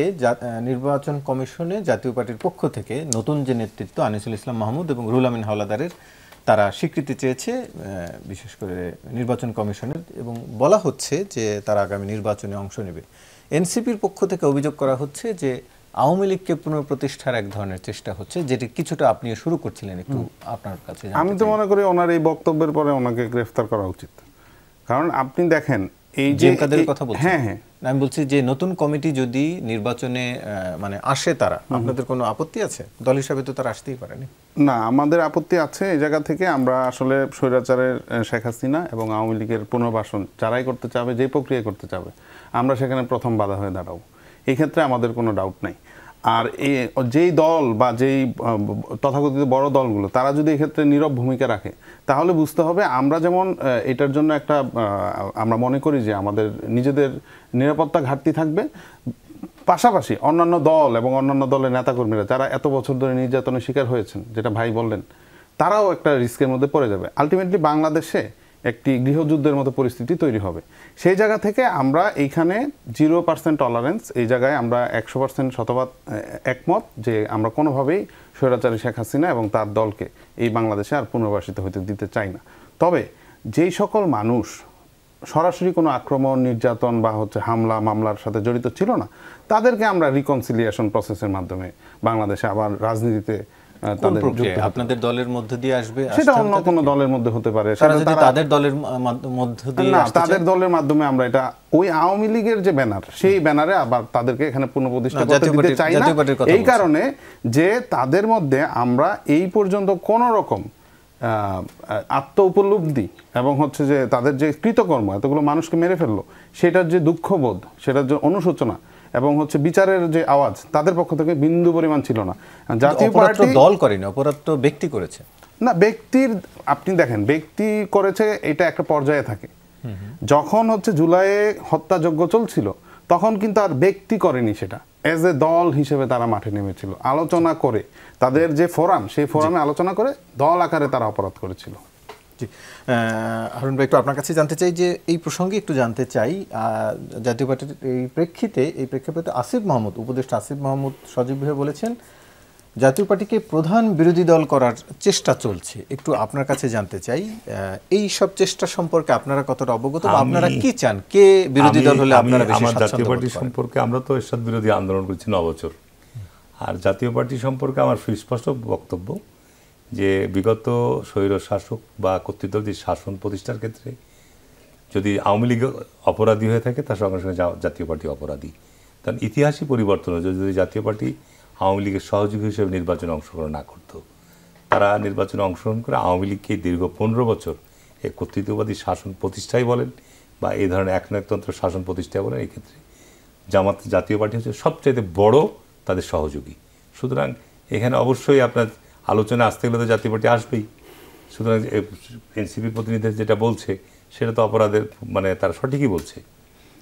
নির্বাচন কমিশনে জাতীয় পার্টির পক্ষ থেকে নতুন যে নেতৃত্ব আনিসুল ইসলাম মাহমুদ এবং রুহুল আমিন হাওলাদারের, তারা স্বীকৃতি চেয়েছে বিশেষ করে নির্বাচন কমিশনের, এবং বলা হচ্ছে যে তারা আগামী নির্বাচনে অংশ নেবে। এনসিপির পক্ষ থেকে অভিযোগ করা হচ্ছে যে আওয়ামী লীগকে পুনঃপ্রতিষ্ঠার এক ধরনের চেষ্টা হচ্ছে, যেটি কিছুটা আপনিও শুরু করছিলেন, একটু আপনার কাছে। আমি তো মনে করি ওনার এই বক্তব্যের পরে ওনাকে গ্রেফতার করা উচিত, কারণ আপনি দেখেন এই যে কাদের কথা বলছেন। হ্যাঁ, আমি বলছি যে নতুন কমিটি যদি নির্বাচনে মানে আসে, তারা, আপনাদের কোনো আপত্তি আছে? দল হিসাবে তো তারা আসতেই পারেনি। না, আমাদের আপত্তি আছে। এই জায়গা থেকে আমরা আসলে স্বৈরাচারের শেখ হাসিনা এবং আওয়ামী লীগের পুনর্বাসন যারাই করতে চাবে, যে প্রক্রিয়া করতে চাবে, আমরা সেখানে প্রথম বাধা হয়ে দাঁড়াবো, এই ক্ষেত্রে আমাদের কোনো ডাউট নাই। আর যেই দল বা যেই তথাকথিত বড় দলগুলো, তারা যদি এক্ষেত্রে নীরব ভূমিকা রাখে, তাহলে বুঝতে হবে আমরা যেমন এটার জন্য একটা আমরা মনে করি যে আমাদের নিজেদের নিরাপত্তা ঘাটতি থাকবে, পাশাপাশি অন্যান্য দল এবং অন্যান্য দলের নেতাকর্মীরা যারা এত বছর ধরে নির্যাতনের শিকার হয়েছেন, যেটা ভাই বললেন, তারাও একটা রিস্কের মধ্যে পড়ে যাবে। আলটিমেটলি বাংলাদেশে একটি গৃহযুদ্ধের মতো পরিস্থিতি তৈরি হবে। সেই জায়গা থেকে আমরা এইখানে 0% টলারেন্স, এই জায়গায় আমরা 100% শতভাগ একমত যে আমরা কোনোভাবেই স্বৈরাচারী শেখ হাসিনা এবং তার দলকে এই বাংলাদেশে আর পুনর্বাসিত হতে দিতে চাই না। তবে যেই সকল মানুষ সরাসরি কোনো আক্রমণ, নির্যাতন বা হামলা মামলার সাথে জড়িত ছিল না, তাদেরকে আমরা রিকনসিলিয়েশন প্রসেসের মাধ্যমে বাংলাদেশে আবার রাজনীতিতে তাদের যুক্ত আপনাদের দলের মধ্যে দিয়ে আসবে, সেটা অন্য কোনো দলের মধ্যে হতে পারে, তাদের দলের মধ্য দিয়ে না, তাদের দলের মাধ্যমে আমরা এটা ওই আওয়ামী লীগের যে ব্যানার, সেই ব্যানারে আবার তাদেরকে এখানে পুনঃপ্রতিষ্ঠা করতে দিতে চাই না, এই কারণে যে তাদের মধ্যে আমরা এই পর্যন্ত কোন রকম আত্ম উপলব্ধি এবং যে তাদের যে কৃতকর্ম, এতগুলো মানুষকে মেরে ফেললো, সেটার যে দুঃখবোধ, সেটার যে অনুশোচনা এবং বিচারের যে আওয়াজ তাদের পক্ষ থেকে বিন্দু পরিমাণ ছিল না। জাতীয় পার্টি দল করেনি, অপরাধ তো ব্যক্তি করেছে না, ব্যক্তির আপনি দেখেন ব্যক্তি করেছে, এটা একটা পর্যায়ে থাকে। যখন জুলাইয়ে হত্যাযজ্ঞ চলছিল তখন কিন্তু আর ব্যক্তি করেনি, সেটা এজ এ দল হিসেবে তারা মাঠে নেমেছিল, আলোচনা করে তাদের যে ফোরাম, সেই ফোরামে আলোচনা করে দল আকারে তারা অপরাধ করেছিল। হারুন ভাই, একটু আপনার কাছে জানতে চাই যে এই প্রসঙ্গে একটু জানতে চাই, জাতীয় পার্টির এই প্রেক্ষাপটে আসিফ মাহমুদ, উপদেষ্টা আসিফ মাহমুদ সজীবভাবে বলেছেন জাতীয় পার্টিকে প্রধান বিরোধী দল করার চেষ্টা চলছে। একটু আপনার কাছে জানতে চাই এই সব চেষ্টা সম্পর্কে আপনারা কতটা অবগত, আপনারা কি চান, কে বিরোধী দল হলে আপনারা বেশি স্বাচ্ছন্দ্য বোধ করেন? জাতীয় পার্টি সম্পর্কে আমরা তো এরশাদ বিরোধী আন্দোলন করেছি 9 বছর, আর জাতীয় পার্টি সম্পর্কে আমার সুস্পষ্ট বক্তব্য যে বিগত স্বৈর শাসক বা কর্তৃত্বাধীন শাসন প্রতিষ্ঠার ক্ষেত্রে যদি আওয়ামী লীগ অপরাধী হয়ে থাকে, তার সঙ্গে সঙ্গে জাতীয় পার্টি অপরাধী। কারণ ইতিহাসই পরিবর্তন হয়েছে। যদি জাতীয় পার্টি আওয়ামী লীগের সহযোগী হিসেবে নির্বাচনে অংশগ্রহণ না করত, তারা নির্বাচনে অংশগ্রহণ করে আওয়ামী লীগকে দীর্ঘ 15 বছর এই কর্তৃত্ববাদী শাসন প্রতিষ্ঠাই বলেন বা এই ধরনের একনায়কতন্ত্র শাসন প্রতিষ্ঠায় বলেন, এই ক্ষেত্রে জাতীয় পার্টি হচ্ছে সবচেয়ে বড় তাদের সহযোগী। সুতরাং এখানে অবশ্যই আপনার আলোচনা আসতে গেলে তো জাতীয় পার্টি আসবেই। সুতরাং এনসিপির প্রতিনিধি যেটা বলছে সেটা তো অপরাধের তারা সঠিকই বলছে।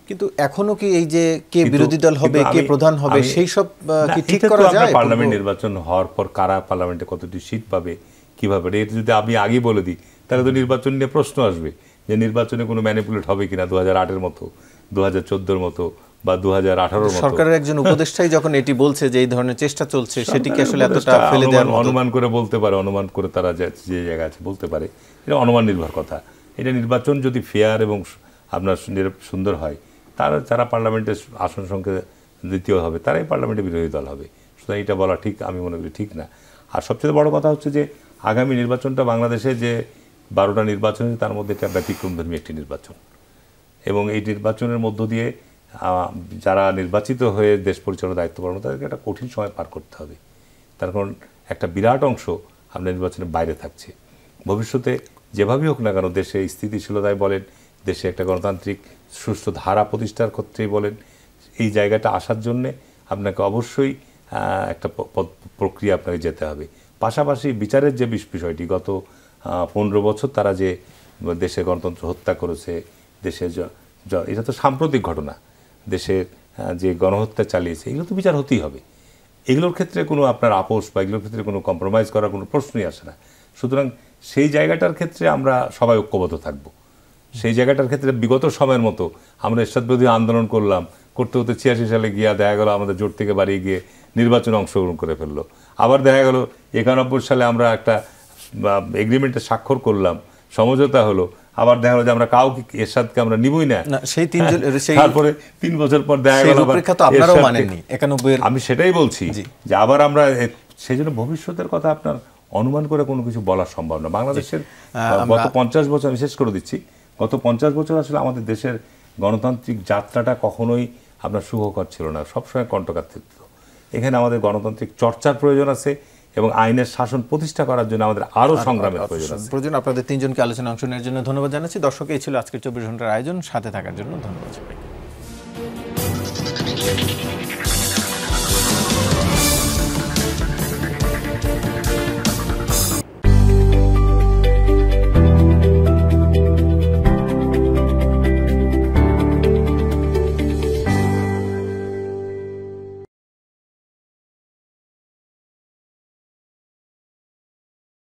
কিন্তু এখনো কি এই যে কে বিরোধী দল হবে, কে প্রধান হবে, সেই সব কি ঠিক করা যায়? পার্লামেন্ট নির্বাচন হওয়ার পর কারা পার্লামেন্টে কতটি সিট পাবে, কিভাবে, এটা যদি আমি আগে বলে দিই তাহলে তো নির্বাচন নিয়ে প্রশ্ন আসবে যে নির্বাচনে কোনো ম্যানিপুলেট হবে কিনা 2008-এর মতো, 2014-এর মতো বা 2018-এর মতো। সরকারের একজন উপদেষ্টাই যখন এটি বলছে যে এই ধরনের চেষ্টা চলছে, সেটি কি আসলে এতটা ফেলে দেওয়ার মতো? অনুমান করে বলতে পারে, অনুমান করে তারা যে জায়গায় আছে বলতে পারে, এটা অনুমান নির্ভর কথা। এটা নির্বাচন যদি ফেয়ার এবং আপনার সুন্দর হয়, যারা পার্লামেন্টের আসন সংখ্যা দ্বিতীয় হবে তারাই পার্লামেন্টের বিরোধী দল হবে। সুতরাং এটা বলা ঠিক, আমি মনে করি ঠিক না। আর সবচেয়ে বড় কথা হচ্ছে যে আগামী নির্বাচনটা বাংলাদেশে যে 12টা নির্বাচন, তার মধ্যে একটা ব্যতিক্রমধর্মী একটি নির্বাচন, এবং এই নির্বাচনের মধ্য দিয়ে যারা নির্বাচিত হয়ে দেশ পরিচালনার দায়িত্ব পালন, তাদেরকে একটা কঠিন সময় পার করতে হবে। তার কারণ একটা বিরাট অংশ আপনার নির্বাচনের বাইরে থাকছে। ভবিষ্যতে যেভাবেই হোক না কেন, দেশে স্থিতিশীলতায় বলেন, দেশে একটা গণতান্ত্রিক সুষ্ঠু ধারা প্রতিষ্ঠার ক্ষেত্রেই বলেন, এই জায়গাটা আসার জন্যে আপনাকে অবশ্যই একটা প্রক্রিয়া আপনাকে যেতে হবে। পাশাপাশি বিচারের যে বিষয়টি, গত 15 বছর তারা যে দেশে গণতন্ত্র হত্যা করেছে, দেশে এটা তো সাম্প্রতিক ঘটনা, দেশের যে গণহত্যা চালিয়েছে, এগুলো তো বিচার হতেই হবে। এগুলোর ক্ষেত্রে কোনো আপনার আপোষ বা এগুলোর ক্ষেত্রে কোনো কম্প্রোমাইজ করার কোনো প্রশ্নই আসে না। সুতরাং সেই জায়গাটার ক্ষেত্রে আমরা সবাই ঐক্যবদ্ধ থাকব। সেই জায়গাটার ক্ষেত্রে বিগত সময়ের মতো আমরা এরশাদ বিরোধী আন্দোলন করতে 86 সালে গিয়া দেখা গেল আমাদের জোট থেকে বাড়িয়ে গিয়ে নির্বাচনে অংশগ্রহণ করে ফেললো। আবার দেখা গেল 91 সালে আমরা একটা এগ্রিমেন্টে স্বাক্ষর করলাম, সমঝোতা হলো, আবার দেখা গেল যে আমরা কাউকে এরশাদকে আমরা নিবই না। তারপরে 3 বছর পর দেখা গেল আমি সেটাই বলছি যে আবার আমরা, সেই জন্য ভবিষ্যতের কথা আপনার অনুমান করে কোনো কিছু বলা সম্ভব না। বাংলাদেশের গত 50 বছর, আমি শেষ করে দিচ্ছি, গত 50 বছর আসলে আমাদের দেশের গণতান্ত্রিক যাত্রাটা কখনোই আপনার সুখকর ছিল না, সবসময় কণ্টকাত্মক। এখানে আমাদের গণতান্ত্রিক চর্চার প্রয়োজন আছে এবং আইনের শাসন প্রতিষ্ঠা করার জন্য আমাদের আরও সংগ্রামের প্রয়োজন আছে। আপনাদের 3 জনকে আলোচনা অংশ নেওয়ার জন্য ধন্যবাদ জানাচ্ছি। দর্শক, এই ছিল আজকের 24 ঘন্টার আয়োজন। সাথে থাকার জন্য ধন্যবাদ।